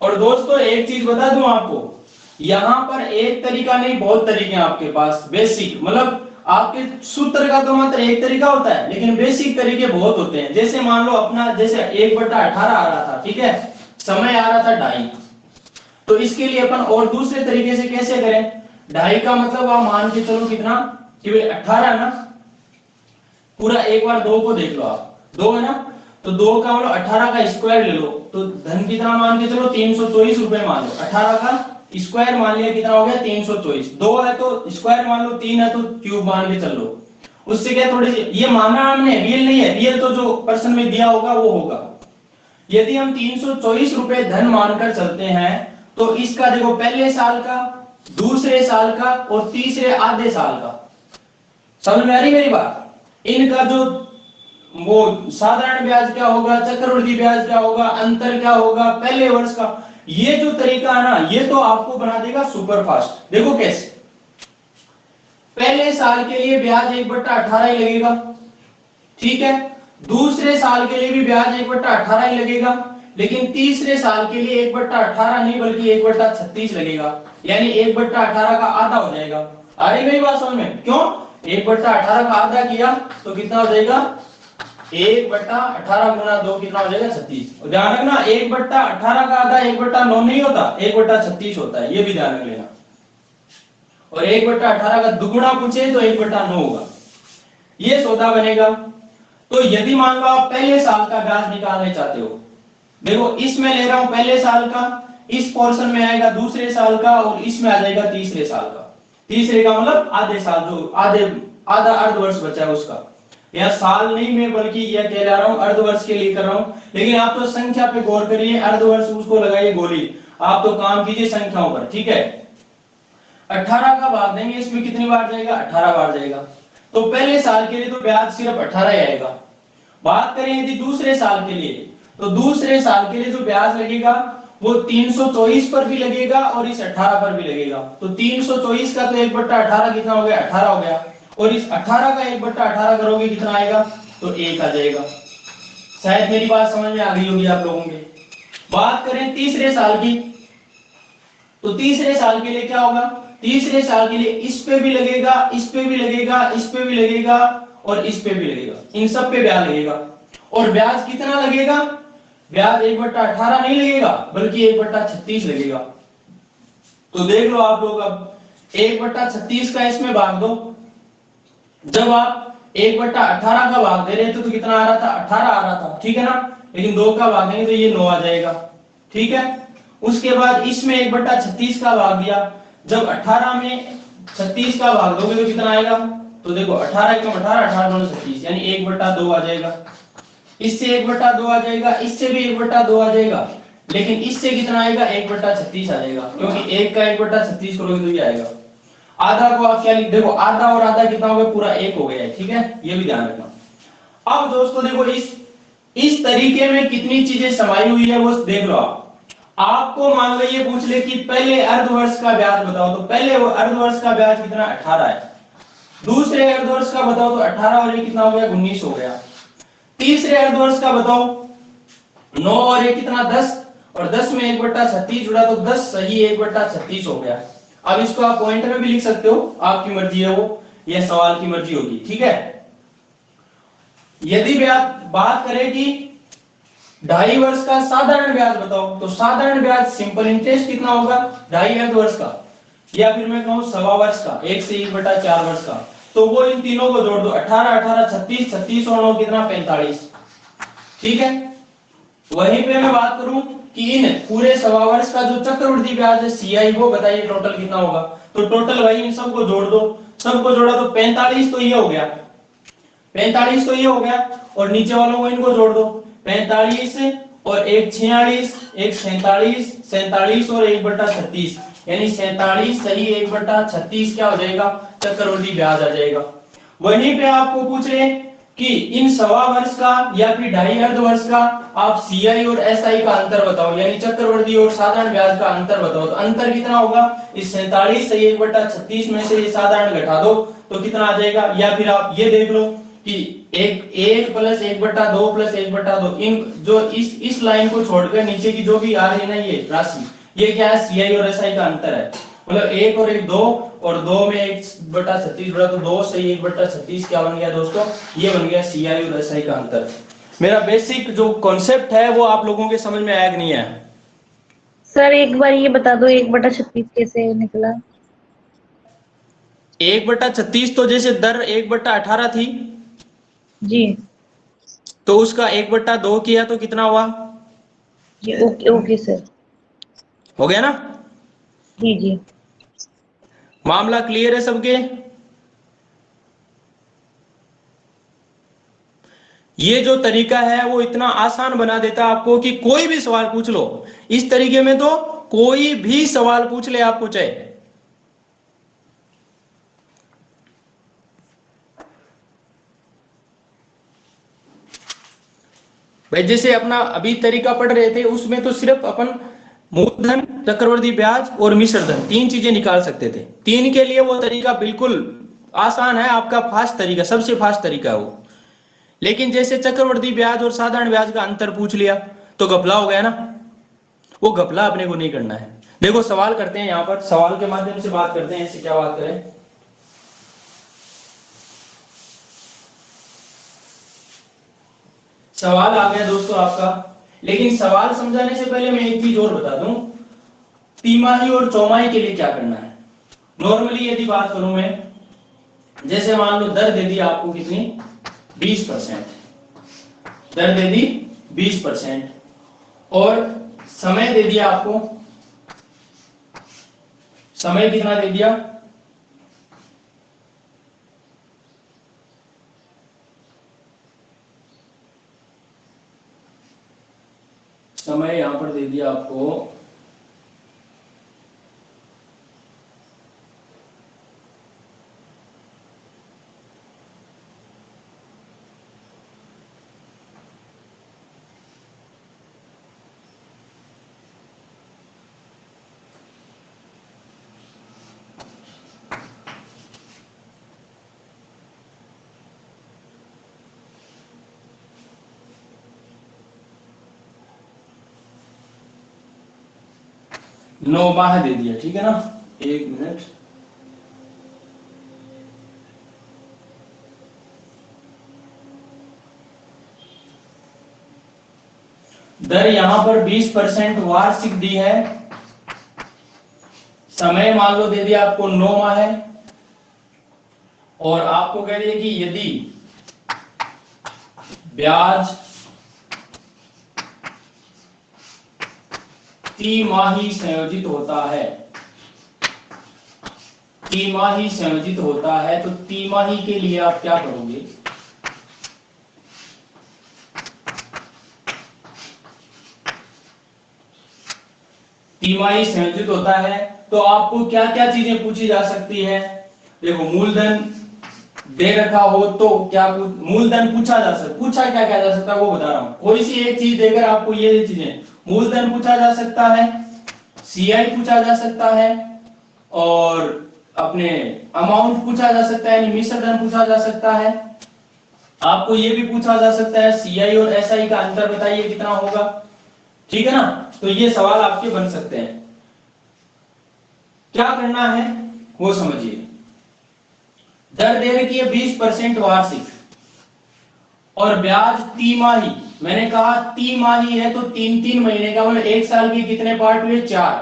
और दोस्तों एक चीज बता दूं आपको, यहां पर एक तरीका नहीं, बहुत तरीके हैं आपके पास। बेसिक मतलब आपके सूत्र का तो मात्र एक तरीका होता है, लेकिन बेसिक तरीके बहुत होते हैं। जैसे मान लो अपना, जैसे 1/18 आ रहा था, ठीक है, समय आ रहा था 2.5, तो इसके लिए अपन और दूसरे तरीके से कैसे करें? 2.5 का मतलब आप मान के चलो कितना, कि 18 ना, पूरा एक बार 2 को देख लो आप, 2 है ना, तो 2 का मतलब 18 का स्क्वायर ले लो, तो धन कितना मान के चलो? 324 रुपए मान लो। 18 का स्क्वायर मान लिया, कितना हो गया? 324। 2 है तो स्क्वायर मान लो, 3 है तो क्यूब मान के चलो। उससे क्या, थोड़ी सी ये माना हमने, रियल नहीं है, रियल तो जो प्रश्न में दिया होगा वो होगा। यदि हम 324 रुपए धन मानकर चलते हैं, तो इसका देखो पहले साल का, दूसरे साल का और तीसरे आधे साल का, समझ में आ रही मेरी बात? इनका जो वो साधारण ब्याज क्या होगा, चक्रवृद्धि ब्याज क्या होगा, अंतर क्या होगा पहले वर्ष का, ये जो तरीका है ना, ये तो आपको बना देगा सुपर फास्ट। देखो कैसे, पहले साल के लिए ब्याज 1/18 ही लगेगा, ठीक है, दूसरे साल के लिए भी ब्याज 1/18 ही लगेगा, लेकिन तीसरे साल के लिए 1/18 नहीं बल्कि 1/36 लगेगा, यानी 1/18 का आधा हो जाएगा। आ रही मेरी बात समझ में? क्यों? 1/18 का आधा किया तो कितना हो जाएगा? 1/18 गुना 2 कितना हो जाएगा? 36। और ध्यान रखना, 1/18 का आधा 1/9 नहीं होता, 1/36 होता है, ये भी ध्यान रख लेना। और 1/18 का दुगुना पूछे तो 1/9 होगा। ये सौदा बनेगा। तो यदि मान लो आप पहले साल का ब्याज निकालने चाहते हो, देखो इसमें ले रहा हूं पहले साल का, इस पोर्शन में आएगा दूसरे साल का, और इसमें आ जाएगा तीसरे साल का। तीसरे का मतलब आधे साल, जो आधा अर्ध वर्ष बचा है उसका। या साल नहीं मैं बल्कि यह कह रहा हूं अर्ध वर्ष के लिए कर रहा हूं, लेकिन आप तो संख्या पे गौर करिए, अर्ध वर्ष उसको लगाइए गोली, आप तो काम कीजिए संख्याओं पर, ठीक है। 18 का भाग देंगे, इसमें कितनी बार जाएगा? 18 बार जाएगा। तो पहले साल के लिए तो ब्याज सिर्फ 18 ही आएगा। बात करें यदि दूसरे साल के लिए, तो दूसरे साल के लिए जो ब्याज लगेगा वो 324 पर भी लगेगा और इस 18 पर भी लगेगा। तो 324 का तो 1/18 कितना हो गया? 18 हो गया, और इस 18 का 1/18 करोगे कितना आएगा? तो 1 आ जाएगा। शायद मेरी बात समझ में आ गई होगी आप लोगों के। बात करें तीसरे साल की, तो तीसरे साल के लिए क्या होगा? तीसरे साल के लिए इस पे भी लगेगा, इस पे भी लगेगा, इस पे भी लगेगा और इस पे भी लगेगा, इन सब पे ब्याज लगेगा। और ब्याज कितना लगेगा? ब्याज 1/18 नहीं लगेगा बल्कि 1/36 लगेगा। तो देख लो आप लोग, अब 1/36 का इसमें भाग दो। जब आप 1/18 का भाग दे रहे थे तो कितना आ रहा था? 18 आ रहा था, ठीक है ना, लेकिन 2 का भाग देंगे तो ये 9 आ जाएगा, ठीक है। उसके बाद इसमें 1/36 का भाग दिया, जब 18 में 36 का भाग दोगे तो कितना आएगा? तो देखो 18 एकम 18, 18 दूनी 36, यानी 1/2 आ जाएगा। इससे 1/2 आ जाएगा, इससे भी 1/2 आ जाएगा, लेकिन इससे कितना आएगा? 1/36 आ जाएगा, क्योंकि 1 का 1/36 करोगे तो ये आएगा। आधा को आप क्या लिख, देखो आधा और आधा कितना हो गया? पूरा 1 हो गया है, ठीक है, ये भी ध्यान रखना। अब दोस्तों देखो इस तरीके में कितनी चीजें समाई हुई है वो देख लो आप। आपको मान लो ये पूछ ले कि पहले अर्धवर्ष का ब्याज बताओ, तो पहले अर्धवर्ष का ब्याज कितना 18 है, दूसरे अर्धवर्ष का बताओ तो 18 और ये कितना हो गया 19 हो गया, तीसरे अर्धवर्ष का बताओ 9 और ये कितना 10, और 10 में 1/36 जुड़ा तो 10 सही 1/36 हो गया। अब इसको आप पॉइंट में भी लिख सकते हो, आपकी मर्जी है वो, ये सवाल की मर्जी होगी, ठीक है। यदि भी आप बात करें कि 2.5 वर्ष का साधारण ब्याज बताओ, तो साधारण ब्याज सिंपल इंटरेस्ट कितना होगा 2.5 अर्धवर्ष का, या फिर मैं कहूं 1.25 वर्ष का, 1 से 1/4 वर्ष का, तो वो इन तीनों को जोड़ दो, 18 18 36 36 और 9 कितना 45, ठीक है। वहीं पे मैं बात करूं कि इन पूरे 1.25 वर्ष का जो चक्रवृद्धि ब्याज है सीआई, वो बताइए टोटल कितना होगा, तो टोटल वही इन सबको जोड़ दो, सबको जोड़ा तो 45, तो ये हो गया 45, तो ये हो गया, और नीचे वालों को इनको जोड़ दो 45 और 1 46 1 47 47 और 1/36, यानी 47 सही 1/36 क्या हो जाएगा चक्रवृद्धि ब्याज आ जाएगा। वहीं पे आपको पूछ रहे कि इन 1.25 वर्ष का या फिर 2.5 अर्धवर्ष का आप सीआई और एसआई का अंतर बताओ, यानी चक्रवृद्धि और साधारण ब्याज का अंतर बताओ, तो अंतर कितना होगा, इस 47 सही 1/36 में से ये साधारण घटा दो तो कितना आ जाएगा, या फिर आप ये देख लो कि 1 प्लस 1/2 प्लस 1/2, इन जो इस लाइन को छोड़कर नीचे की जो भी आ रही है ना ये राशि, ये क्या है सीआई और एसआई का अंतर है, मतलब 1 और 1 2, और 2 में 1/36 जुड़ा तो 2 से 1/36 क्या बन गया दोस्तों, ये बन गया सीआई और एसआई का अंतर। मेरा बेसिक जो कॉन्सेप्ट है वो आप लोगों के समझ में आया कि नहीं आया? सर एक बार ये बता दो 1/36 कैसे निकला? 1/36 तो जैसे दर 1/18 थी जी तो उसका 1/2 किया तो कितना हुआ, जी ओके ओके सर। हो गया ना, जी जी मामला क्लियर है सबके? ये जो तरीका है वो इतना आसान बना देता है आपको कि कोई भी सवाल पूछ लो इस तरीके में, तो कोई भी सवाल पूछ ले आपको चाहे, भाई जैसे अपना अभी तरीका पढ़ रहे थे उसमें तो सिर्फ अपन मूलधन चक्रवृद्धि ब्याज और मिश्र धन 3 चीजें निकाल सकते थे, 3 के लिए वो तरीका बिल्कुल आसान है, आपका फास्ट तरीका, सबसे फास्ट तरीका है वो। लेकिन जैसे चक्रवृद्धि ब्याज और साधारण ब्याज का अंतर पूछ लिया तो घपला हो गया ना, वो घपला अपने को नहीं करना है। देखो सवाल करते हैं, यहां पर सवाल के माध्यम से बात करते हैं, ऐसे क्या बात करें। सवाल आ गया दोस्तों आपका, लेकिन सवाल समझाने से पहले मैं एक चीज और बता दूं, तिमाही और चौमाही के लिए क्या करना है। नॉर्मली यदि बात करूं मैं, जैसे मान लो दर दे दी आपको कितनी 20%, दर दे दी 20% और समय दे दिया आपको, समय कितना दे दिया, समय यहां पर दे दिया आपको 9 माह दे दिया, ठीक है ना, 1 मिनट, दर यहां पर 20% वार्षिक दी है, समय मान लो दे दिया आपको 9 माह है, और आपको कह दिया कि यदि ब्याज तिमाही संयोजित होता है, तिमाही संयोजित होता है, तो तिमाही के लिए आप क्या करोगे, तिमाही संयोजित होता है तो आपको क्या क्या चीजें पूछी जा सकती है। देखो मूलधन दे रखा हो तो क्या मूलधन पूछा जा सकता, पूछा क्या क्या जा सकता है वो बता रहा हूं, कोई सी एक चीज देकर आपको ये चीजें, मूलधन पूछा जा सकता है, सीआई पूछा जा सकता है, और अपने अमाउंट पूछा जा सकता है, यानी मिश्र धन पूछा जा सकता है। आपको ये भी पूछा जा सकता है सीआई और एसआई का अंतर बताइए कितना होगा, ठीक है ना। तो ये सवाल आपके बन सकते हैं। क्या करना है वो समझिए। दर दे रखी है 20% वार्षिक और ब्याज तिमाही। मैंने कहा तिमाही है तो 3-3 महीने का, मतलब एक साल के कितने पार्ट हुए, 4।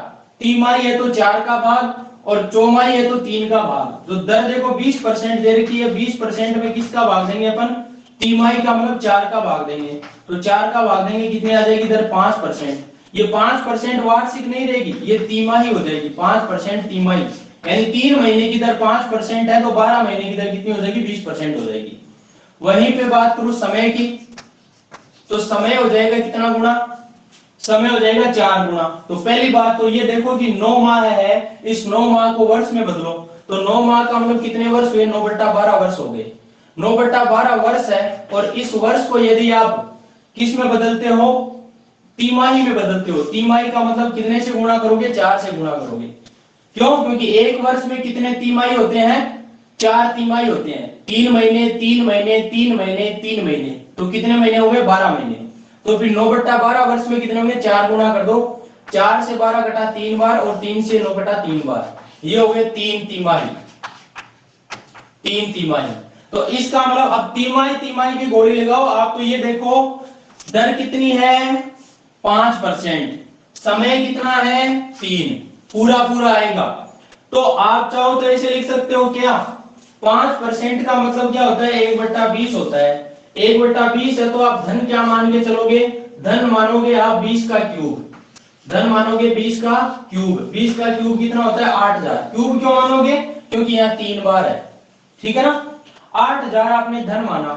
तिमाही है तो 4 का भाग और चौमाही है तो 3 का भाग। तो दर देखो 20% दे रखी है, 20% में किसका भाग देंगे अपन, तिमाही का, मतलब 4 का भाग देंगे। तो 4 का भाग देंगे, कितनी आ जाएगी दर, 5%। ये 5% वार्षिक नहीं रहेगी, ये तिमाही हो जाएगी, 5% तिमाही, यानी 3 महीने की दर 5% है तो 12 महीने की दर कितनी हो जाएगी, 20% हो जाएगी। वहीं पे बात करूं समय की, तो समय हो जाएगा कितना गुना, समय हो जाएगा 4 गुना। तो पहली बात तो ये देखो कि 9 माह है, इस 9 माह को वर्ष में बदलो, तो 9 माह का मतलब कितने वर्ष हुए, 9/12 वर्ष हो गए। 9/12 वर्ष है, और इस वर्ष को यदि आप किस में बदलते हो, तिमाही में बदलते हो। तिमाही का मतलब कितने से गुणा करोगे, 4 से गुणा करोगे। क्यों, क्योंकि एक वर्ष में कितने तिमाही होते हैं, 4 तिमाही होते हैं। 3 महीने 3 महीने 3 महीने 3 महीने, तो कितने महीने हो गए, 12 महीने। तो फिर 9/12 वर्ष में कितने होंगे, 4 गुना कर दो, 4 से 12 घटा 3 बार और 3 से 9 घटा 3 बार, ये हो गए 3 तिमाही, 3 तिमाही। तो इसका मतलब अब तिमाही तिमाही की गोली लगाओ आप। तो ये देखो दर कितनी है, 5%, समय कितना है, 3, पूरा पूरा आएगा। तो आप चाहो तो ऐसे लिख सकते हो क्या, 5% का मतलब क्या होता है, 1/20 होता है। 1/20 है तो आप धन क्या मान के चलोगे, धन मानोगे आप 20 का क्यूब, धन मानोगे 20 का क्यूब। 20 का क्यूब कितना होता है, 8000। क्यूब क्यों मानोगे, क्योंकि यहाँ 3 बार है, ठीक है ना। 8000 आपने धन माना।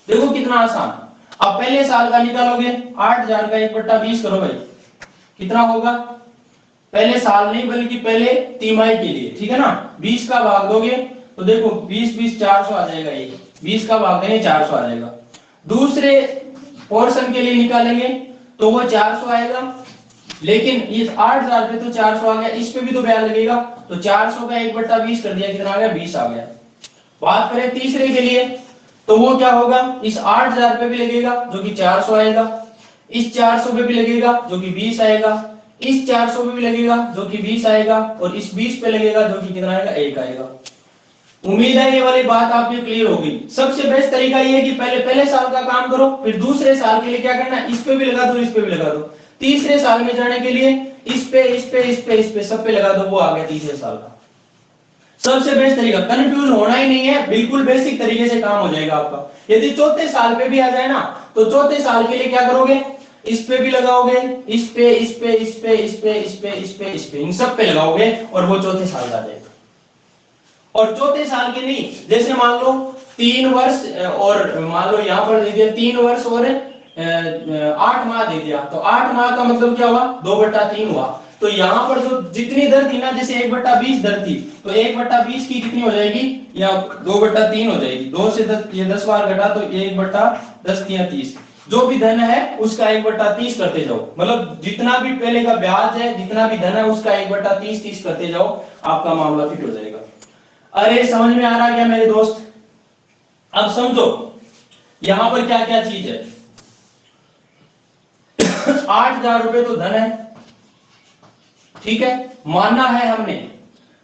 देखो कितना आसान। अब पहले साल का निकालोगे, 8000 का 1/20 करो भाई, कितना होगा, पहले साल नहीं बल्कि पहले तिमाही के लिए, ठीक है ना। 20 का भाग दोगे तो देखो 20 400 आ जाएगा, ये 20 का भाग देंगे 400 आ जाएगा। दूसरे पोर्शन के लिए निकालेंगे तो वो 400 आएगा, लेकिन इस 8000 पे तो 400 आ गया, इस पे भी तो ब्याज लगेगा, तो 400 का 1/20 कर दिया, कितना आ गया, 20 आ गया। बात करें तीसरे के लिए, तो वो क्या होगा, इस 8000 पे भी लगेगा जो कि 400 आएगा, इस 400 पे भी लगेगा जो कि 20 आएगा, इस 400 पे भी लगेगा जो कि 20 आएगा, और इस 20 पे लगेगा जो कि कितना आएगा, 1 आएगा। उम्मीद है ये वाली बात आपकी क्लियर होगी। सबसे बेस्ट तरीका ये है कि पहले साल का काम करो, फिर दूसरे साल के लिए क्या करना है, इस पे भी लगा दो, इस पे भी लगा दो। तीसरे साल में जाने के लिए इस पे इस पे इस पे इस पे सब पे लगा दो, वो आ गया तीसरे साल का। सबसे बेस्ट तरीका, कंफ्यूज होना ही नहीं है, बिल्कुल बेसिक तरीके से काम हो जाएगा आपका। यदि चौथे साल पे भी आ जाए ना, तो चौथे साल के लिए क्या करोगे, इस पे भी लगाओगे, इस पे इस पे इस पे इस पे इस पे इस पे इस पे, इन सब पे लगाओगे और वो चौथे साल का आ जाएगा। और चौथे साल के नहीं, जैसे मान लो 3 वर्ष और मान लो यहाँ पर दे दिया 3 वर्ष और 8 माह दे दिया, तो 8 माह का मतलब क्या हुआ, 2/3 हुआ। तो यहाँ पर जो जितनी दर थी ना, जैसे 1/20 दर थी, तो 1/20 की कितनी हो जाएगी, या 2/3 हो जाएगी। 2 से 10, ये 10 बार घटा तो 1/10 या 30, जो भी धन है उसका 1/30 करते जाओ, मतलब जितना भी पहले का ब्याज है, जितना भी धन है उसका 1/30 करते जाओ, आपका मामला फिट हो जाएगा। अरे समझ में आ रहा क्या मेरे दोस्त, अब समझो यहां पर क्या क्या चीज है। 8000 रुपए तो धन है, ठीक है, मानना है हमने,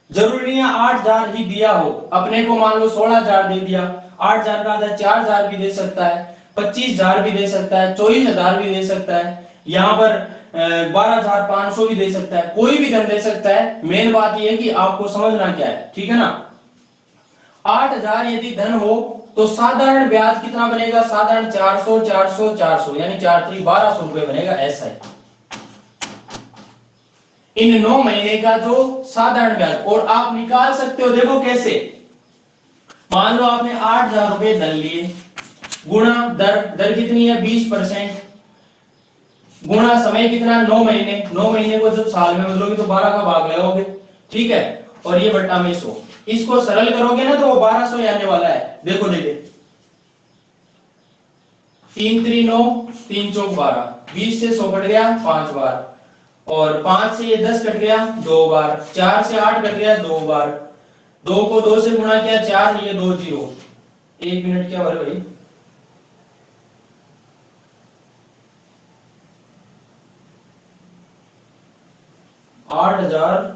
जरूरी नहीं है 8000 ही दिया हो, अपने को मान लो 16000 दे दिया, 8000 का आधा 4000 भी दे सकता है, 25000 भी दे सकता है, 24000 भी दे सकता है, यहाँ पर 12500 भी दे सकता है, कोई भी धन दे सकता है। मेन बात यह है कि आपको समझना क्या है, ठीक है ना। 8000 यदि धन हो तो साधारण ब्याज कितना बनेगा, साधारण 400 400 400 यानी 4×3=1200 रुपए बनेगा, ऐसा है इन 9 महीने का जो साधारण ब्याज। और आप निकाल सकते हो, देखो कैसे, मान लो आपने 8000 रुपए धन लिए, गुणा दर कितनी है 20%, गुणा समय कितना 9 महीने, 9 महीने को जब साल में बदलोगे तो 12 का भाग लगाओगे, ठीक है, और ये बट्टा में 100, इसको सरल करोगे ना तो वो 1200 आने वाला है। देखो देखिए 3×3 9, 3×4 12, 20 से 100 कट गया 5 बार, और 5 से ये 10 कट गया 2 बार, 4 से 8 कट गया 2 बार, 2 को 2 से गुणा किया 4, ये 2 0। 1 मिनट क्या भरे भाई, 8000,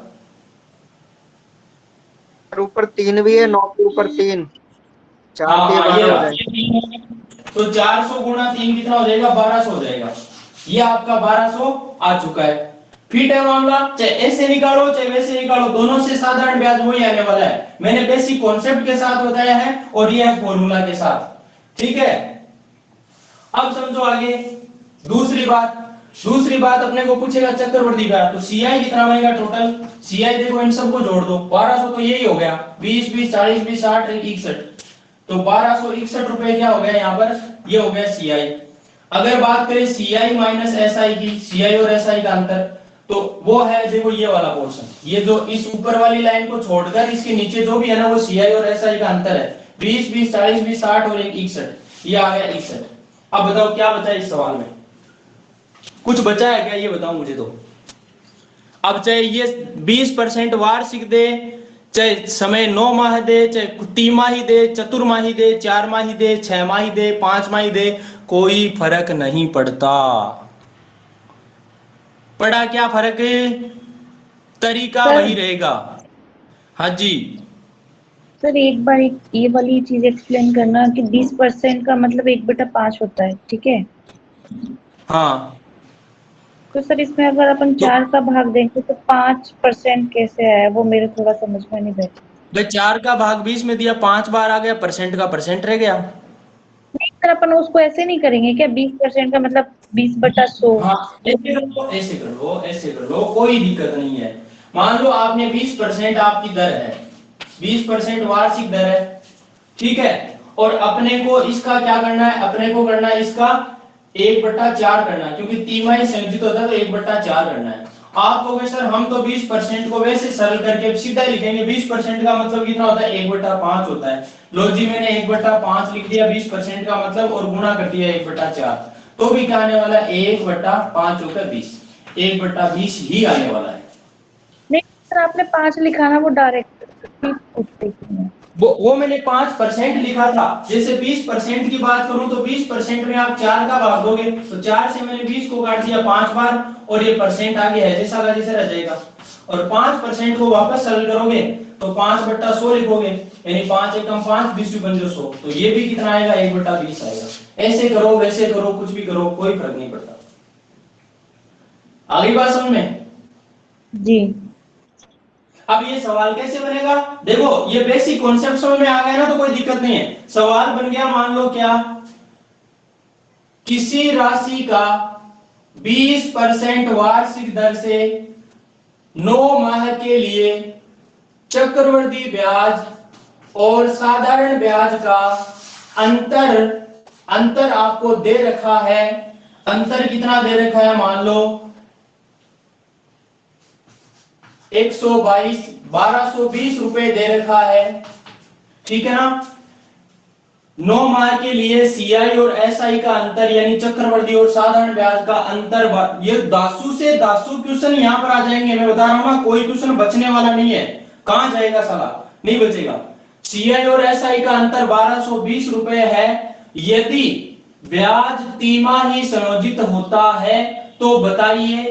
ऊपर 3 भी है, 9 के ऊपर 3, 4 हाँ के हाँ, 12 ये हो रहा, जाएंगे। ये 3 है। तो 400 गुणा 3 कितना हो जाएगा, 1200 हो जाएगा। ये आपका 1200 आ चुका है। फिट है मामला, चाहे ऐसे निकालो चाहे वैसे निकालो, दोनों से साधारण ब्याज वही आने वाला है। मैंने बेसिक कॉन्सेप्ट के साथ बताया है और ये है फॉर्मूला के साथ, ठीक है। अब समझो आगे दूसरी बात अपने को पूछेगा चक्रवर्ती ब्याज, तो सीआई कितना बनेगा टोटल, सीआई देखो इन सबको जोड़ दो, 1200 तो यही हो गया, 20 20 40 20 60 61, तो 1261 रुपए क्या हो गया यहाँ पर, ये हो गया सीआई। अगर बात करें सीआई माइनस एसआई की, सीआई और एसआई का अंतर, तो वो है देखो ये वाला पोर्शन, ये जो इस ऊपर वाली लाइन को छोड़कर इसके नीचे जो भी है ना वो सीआई और एसआई का अंतर है, 20 20 40 20 60 और 61, ये आ गया 61। अब बताओ क्या बचा इस सवाल में, कुछ बचा है क्या, ये बताओ मुझे तो। अब चाहे ये 20% वार्षिक दे, चाहे समय 9 माह दे, चाहे तिमाही दे, चतुर्माही दे, 4 माही दे, 6 माही दे, 5 माही दे, कोई फर्क नहीं पड़ता। पड़ा क्या फर्क, तरीका सर वही रहेगा। हाँ जी, सर एक बार एक ये वाली चीज एक्सप्लेन करना कि 20% का मतलब 1/5 होता है, ठीक है। हाँ तो सर इसमें अगर अपन तो 4 का भाग देंगे तो 5% कैसे है, वो मेरे थोड़ा समझ में नहीं बैठा। भाई 4 का भाग 20 में दिया, 5 बार आ गया, परसेंट का परसेंट रह गया। नहीं सर अपन उसको ऐसे नहीं करेंगे क्या, 20% का मतलब 20/100। हाँ ऐसे कर लो, ऐसे कर लो, ऐसे कर लो, कोई दिक्कत नहीं है। मान लो आपने 20% आपकी दर है, 20% वार्षिक दर है, ठीक है। और अपने को इसका क्या करना है, अपने को करना है इसका 1/4 करना है, क्योंकि तिमाही संयोजित होता है तो 1/4 करना है। आप कहोगे सर हम तो 20% को वैसे सरल करके सीधा लिखेंगे, 20% का मतलब कितना होता है, 1/5 होता है। लो जी मैंने 1/5 लिख दिया 20% का मतलब, और गुणा कर दिया 1/4, तो भी क्या आने वाला है, 1/5 होकर 20, 1/20 ही आने वाला है। नहीं सर आपने 5 लिखा ना, वो डायरेक्ट पूछते हैं। वो मैंने 5% लिखा था, जैसे 20% की बात करूं तो 20% में आप 4 का भाग दोगे, तो 4 से मैंने 20 को काट दिया 5 बार, और ये परसेंट आगे है जैसा का जैसे रह जाएगा। और 5% को वापस सरल करोगे तो 5/100 लिखोगे, यानी 5 एकम 5 20 बन जो 100, तो ये भी कितना आएगा, 1/20 आएगा। ऐसे करो वैसे करो कुछ भी करो, कोई फर्क नहीं पड़ता। आगे बात समझ में? जी अब ये सवाल कैसे बनेगा, देखो ये बेसिक कॉन्सेप्ट समझ में आ गया ना, तो कोई दिक्कत नहीं है। सवाल बन गया, मान लो क्या, किसी राशि का 20% वार्षिक दर से 9 माह के लिए चक्रवृद्धि ब्याज और साधारण ब्याज का अंतर अंतर आपको दे रखा है। अंतर कितना दे रखा है, मान लो 1220 रुपए दे रखा है, ठीक है ना। 9 माह के लिए सीआई और एसआई का अंतर, यानी चक्रवृद्धि और साधारण ब्याज का अंतर, ये दासू से दासू क्वेश्चन यहां पर आ जाएंगे, मैं बता रहा हूं ना, कोई क्वेश्चन बचने वाला नहीं है। कहां जाएगा साला, नहीं बचेगा। सीआई और एसआई का अंतर 1220 रुपए है, यदि ब्याज तिमाही संयोजित होता है तो बताइए,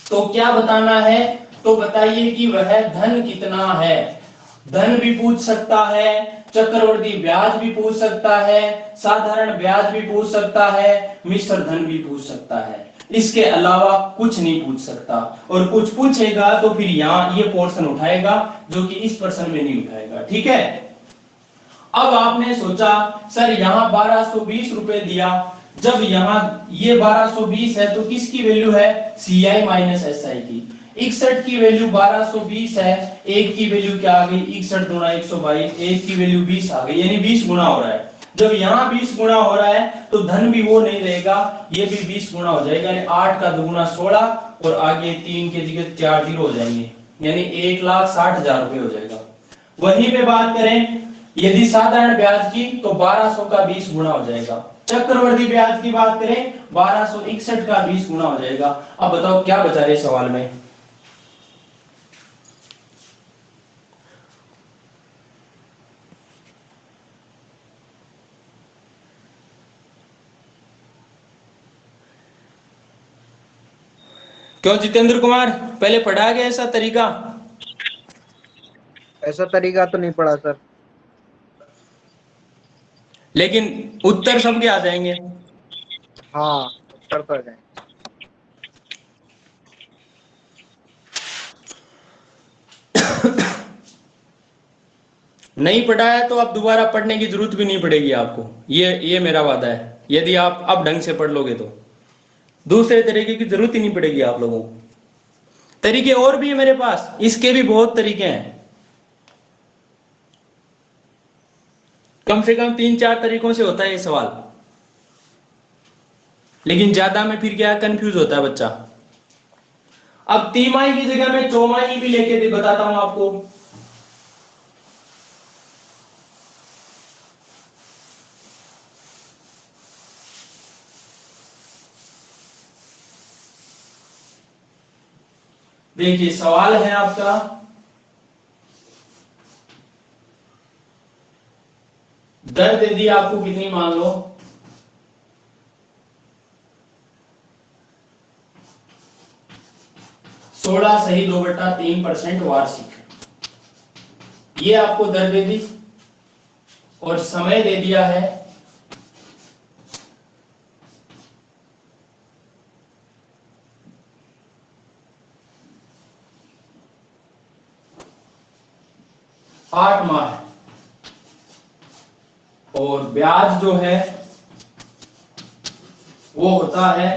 तो क्या बताना है, तो बताइए कि वह धन कितना है। धन भी पूछ सकता है, चक्रवृद्धि ब्याज भी पूछ सकता है, साधारण ब्याज भी पूछ सकता है, मिश्र धन भी पूछ सकता है। इसके अलावा कुछ नहीं पूछ सकता, और कुछ पूछेगा तो फिर यहाँ ये पोर्शन उठाएगा जो कि इस प्रश्न में नहीं उठाएगा, ठीक है। अब आपने सोचा सर यहाँ 1220 रुपए दिया, जब यहाँ ये 1220 है तो किसकी वैल्यू है, सीआई माइनस एसआई की। 61 की वैल्यू 1220 है, एक की वैल्यू क्या आ गई, 61 गुणा 122, एक की वैल्यू 20 आ गई, यानी 20 गुना हो रहा है। जब यहाँ 20 गुना हो रहा है तो धन भी वो नहीं रहेगा, ये भी 20 गुना हो जाएगा, यानी 8 का दुगुना 16, और आगे 3 के जगह 4 जीरो हो जाएंगे, यानी 1,60,000 रुपए हो जाएगा। वहीं पे बात करें यदि साधारण ब्याज की, तो 1200 का 20 गुना हो जाएगा, चक्रवर्ती ब्याज की बात करें 1261 का 20 गुना हो जाएगा। अब बताओ क्या बचा रहे सवाल में? क्यों जितेंद्र कुमार, पहले पढ़ा गया ऐसा तरीका? ऐसा तरीका तो नहीं पड़ा सर। लेकिन उत्तर सबके आ जाएंगे। हाँ, उत्तर तो है। नहीं पढ़ा है तो अब दोबारा पढ़ने की जरूरत भी नहीं पड़ेगी आपको, ये मेरा वादा है। यदि आप अब ढंग से पढ़ लोगे तो दूसरे तरीके की जरूरत ही नहीं पड़ेगी आप लोगों को। तरीके और भी है मेरे पास, इसके भी बहुत तरीके हैं, कम से कम 3-4 तरीकों से होता है ये सवाल। लेकिन ज्यादा में फिर क्या कंफ्यूज होता है बच्चा। अब तिमाही की जगह में चौमाही भी लेके बताता हूं आपको। देखिए सवाल है आपका, दर दे दी आपको कितनी, मान लो 16.2/3% वार्षिक। ये आपको दर दे दी और समय दे दिया है 8 माह, और ब्याज जो है वो होता है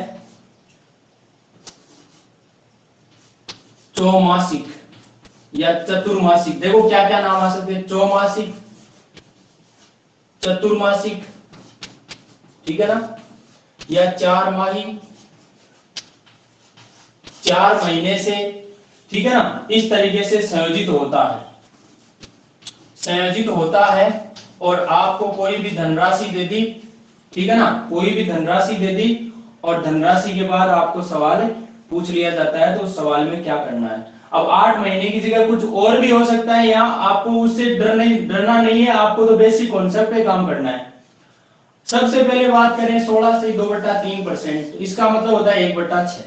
चौमासिक या चतुर्मासिक। देखो क्या क्या नाम आ सकते हैं, चौमासिक, चतुर्मासिक, ठीक है ना, या 4 माही, 4 महीने से, ठीक है ना। इस तरीके से संयोजित होता है, संयोजित होता है। और आपको कोई भी धनराशि दे दी, ठीक है ना, कोई भी धनराशि दे दी और धनराशि के बाद आपको सवाल पूछ लिया जाता है, तो उस सवाल में क्या करना है। अब 8 महीने की जगह कुछ और भी हो सकता है, यहाँ आपको उससे डरना नहीं है, आपको तो बेसिक कॉन्सेप्ट पे काम करना है। सबसे पहले बात करें 16/2/3%, इसका मतलब होता है 1/6।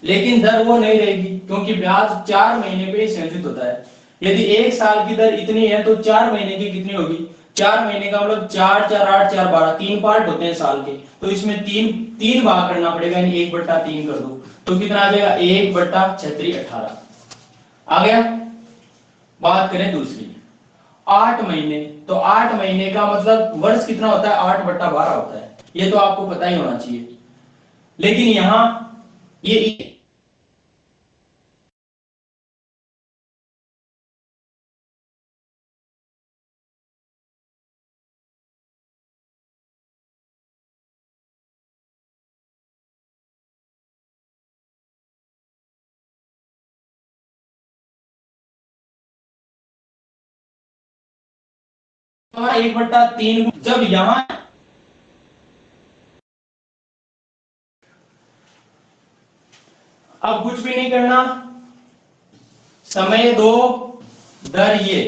लेकिन दर वो नहीं रहेगी क्योंकि ब्याज 4 महीने पे संयोजित होता है। यदि 1 साल की दर इतनी है तो 4 महीने की कितनी होगी? 4 महीने का मतलब 4 4 8 4 12, 3 पार्ट होते हैं साल के, तो इसमें तीन भाग करना पड़ेगा, यानी 1/3 कर दो तो कितना आ जाएगा? 1/36 18 आ गया। बात करें दूसरी, 8 महीने, तो 8 महीने का मतलब वर्ष कितना होता है? 8/12 होता है, ये तो आपको पता ही होना चाहिए। लेकिन यहां ये हमारा 1/3, जब यहां अब कुछ भी नहीं करना, समय दो, दर ये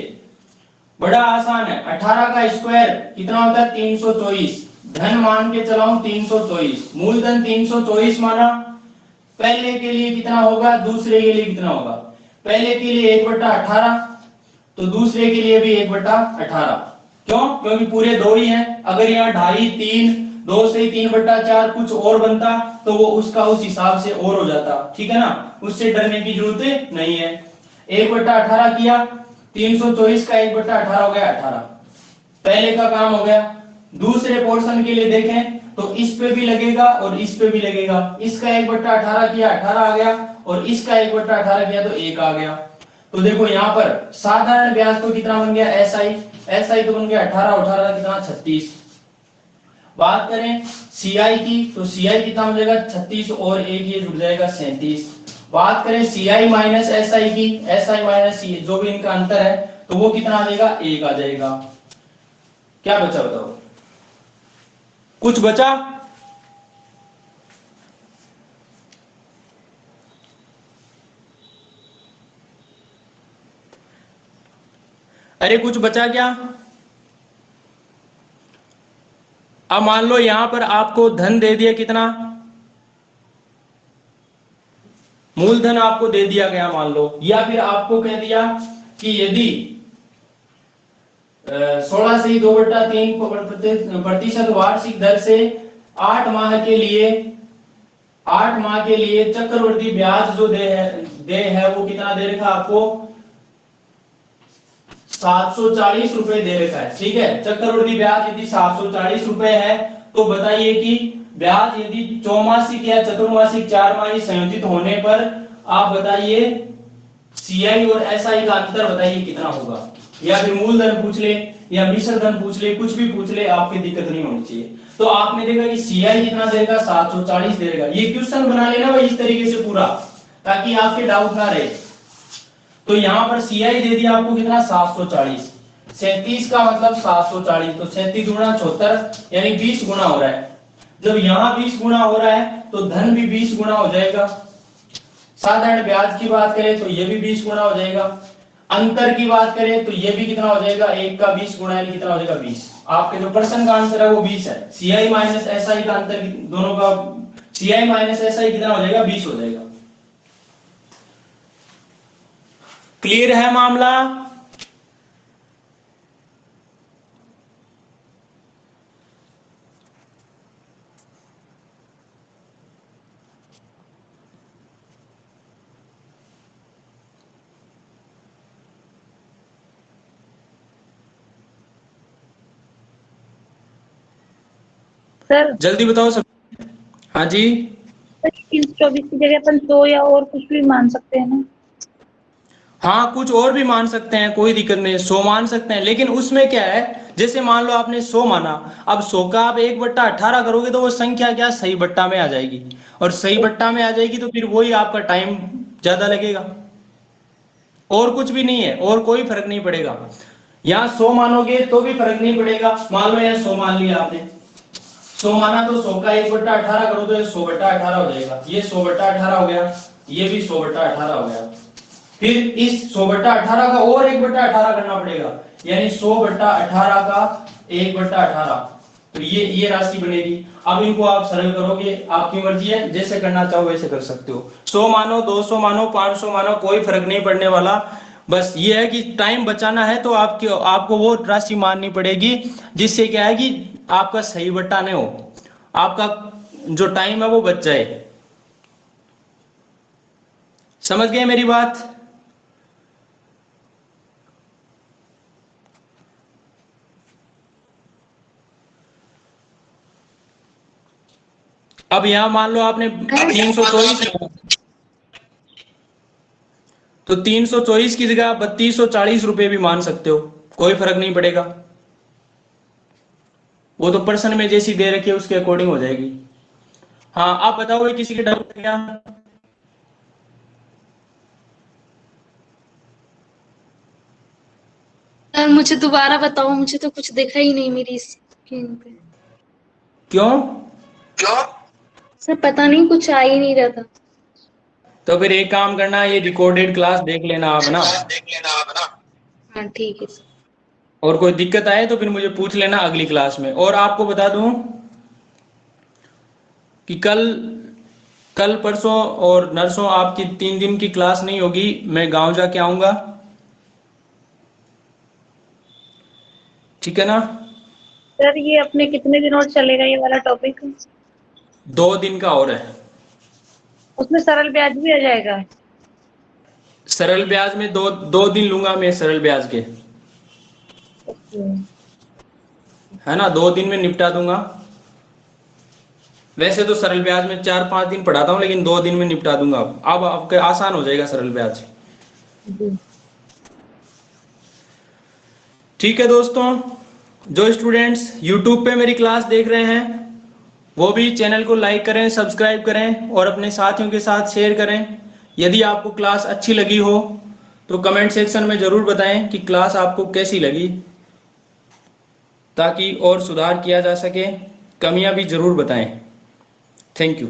बड़ा आसान है। 18 का स्क्वायर कितना होता है? 324। धन मान के चलाऊं 324, मूलधन 324 माना। पहले के लिए कितना होगा, दूसरे के लिए कितना होगा? पहले के लिए 1/18, तो दूसरे के लिए भी 1/18। क्यों? क्योंकि पूरे दो ही हैं। अगर यहाँ 2.5 3, 2 से 3/4 कुछ और बनता तो वो उसका उस हिसाब से और हो जाता, ठीक है ना, उससे डरने की जरूरत नहीं है। 1/18 किया, 324 का 1/18 हो गया 18, पहले का काम हो गया। दूसरे पोर्शन के लिए देखें तो इस पे भी लगेगा और इस पे भी लगेगा। इसका 1/18 किया 18 आ गया, और इसका 1/18 किया तो 1 आ गया। तो देखो यहाँ पर साधारण ब्याज तो कितना बन गया? एसआई तो बन गया 18 18 कितना? 36। बात करें सीआई की तो सीआई कितना हो जाएगा? 36 और एक ये जुड़ जाएगा 37। बात करें सीआई माइनस एसआई की, एसआई माइनस सी जो भी इनका अंतर है, तो वो कितना आ जाएगा? 1 आ जाएगा। क्या बचा बताओ? कुछ बचा? अरे कुछ बचा क्या? अब मान लो यहां पर आपको धन दे दिया, कितना? मूलधन आपको दे दिया गया मान लो, या फिर आपको कह दिया कि यदि 16 से 2/3% वार्षिक दर से 8 माह के लिए 8 माह के लिए चक्रवृद्धि ब्याज जो दे है वो कितना दे रखा आपको? 740 रुपए दे रखा है। ठीक है, चक्रवृद्धि ब्याज यदि 740 रुपए है तो बताइए कि ब्याज यदि चौमासिक या चतुर्मासिक 4 माही संयोजित होने पर आप बताइए सीआई और एसआई का अंतर बताइए कितना होगा, या फिर मूलधन पूछ ले या मिश्र धन पूछ ले, कुछ भी पूछ ले, आपकी दिक्कत नहीं होनी चाहिए। तो आपने देखा कि सीआई कितना देगा? 740 देगा। ये क्वेश्चन बना लेना भाई इस तरीके से पूरा, ताकि आपके डाउट ना रहे। तो यहां पर सीआई दे दिया आपको कितना? 740। 37 का मतलब 740, तो 37 गुणा 74 यानी 20 गुना हो रहा है। जब यहां 20 गुना हो रहा है तो धन भी 20 गुना हो जाएगा। साधारण ब्याज की बात करें तो ये भी 20 गुना हो जाएगा। अंतर की बात करें तो ये भी कितना हो जाएगा? 1 का 20 गुना यानी कितना हो जाएगा? 20। आपके जो प्रश्न का आंसर है वो 20 है। सीआई माइनस एसआई का अंतर दोनों का, सीआई माइनस एसआई कितना हो जाएगा? 20 हो जाएगा। क्लियर है मामला? सर जल्दी बताओ सब। हाँ जी, 324 की जगह अपन 100 या और कुछ भी मान सकते हैं ना? हाँ कुछ और भी मान सकते हैं, कोई दिक्कत नहीं, 100 मान सकते हैं। लेकिन उसमें क्या है, जैसे मान लो आपने 100 माना, अब 100 का आप 1/18 करोगे तो वो संख्या क्या सही बट्टा में आ जाएगी, और सही बट्टा में आ जाएगी तो फिर वही आपका टाइम ज्यादा लगेगा, और कुछ भी नहीं है, और कोई फर्क नहीं पड़ेगा। यहाँ 100 मानोगे तो भी फर्क नहीं पड़ेगा। मान लो यहाँ 100 मान लिया आपने, 100 माना तो 100 का 1/18 करो तो 100/18 हो जाएगा। ये 100/18 हो गया, ये भी 100/18 हो गया। फिर इस 100/18 का और 1/18 करना पड़ेगा, यानी 100/18 का 1/18, तो ये राशि बनेगी। अब इनको आप सरल करोगे, आपकी मर्जी है, जैसे करना चाहो वैसे कर सकते हो। 100 मानो, 200 मानो, 500 मानो, कोई फर्क नहीं पड़ने वाला। बस ये है कि टाइम बचाना है तो आपको वो राशि माननी पड़ेगी जिससे क्या है कि आपका सही बट्टा नहीं हो, आपका जो टाइम है वो बच जाए। समझ गए मेरी बात? अब यहां मान लो आपने 324, तो 324 की जगह 3240 रुपए भी मान सकते हो, कोई फर्क नहीं पड़ेगा। वो तो पर्सन में जैसी दे रखी है उसके अकॉर्डिंग हो जाएगी। हाँ आप बताओ, किसी के डाउट क्या? सर मुझे दोबारा बताओ, मुझे तो कुछ दिखा ही नहीं मेरी स्क्रीन पे। क्यों? सर पता नहीं, कुछ आ ही नहीं रहा था। तो फिर एक काम करना, ये रिकॉर्डेड क्लास देख लेना आप ना। हाँ ठीक है सर। और कोई दिक्कत आए तो फिर मुझे पूछ लेना अगली क्लास में। और आपको बता दूं कि कल परसों और नरसों आपकी 3 दिन की क्लास नहीं होगी, मैं गांव जाके आऊंगा, ठीक है ना? सर ये अपने कितने दिन और चलेगा ये वाला टॉपिक? 2 दिन का और है। उसमें सरल ब्याज भी आ जाएगा? सरल ब्याज में दो दिन लूंगा मैं, सरल ब्याज के, ओके। है ना, 2 दिन में निपटा दूंगा। वैसे तो सरल ब्याज में 4-5 दिन पढ़ाता हूँ, लेकिन 2 दिन में निपटा दूंगा। अब आपके आसान हो जाएगा सरल ब्याज। जी। ठीक है दोस्तों, जो स्टूडेंट्स YouTube पे मेरी क्लास देख रहे हैं वो भी चैनल को लाइक करें, सब्सक्राइब करें और अपने साथियों के साथ शेयर करें। यदि आपको क्लास अच्छी लगी हो तो कमेंट सेक्शन में जरूर बताएं कि क्लास आपको कैसी लगी, ताकि और सुधार किया जा सके कमियां भी जरूर बताएं। Thank you.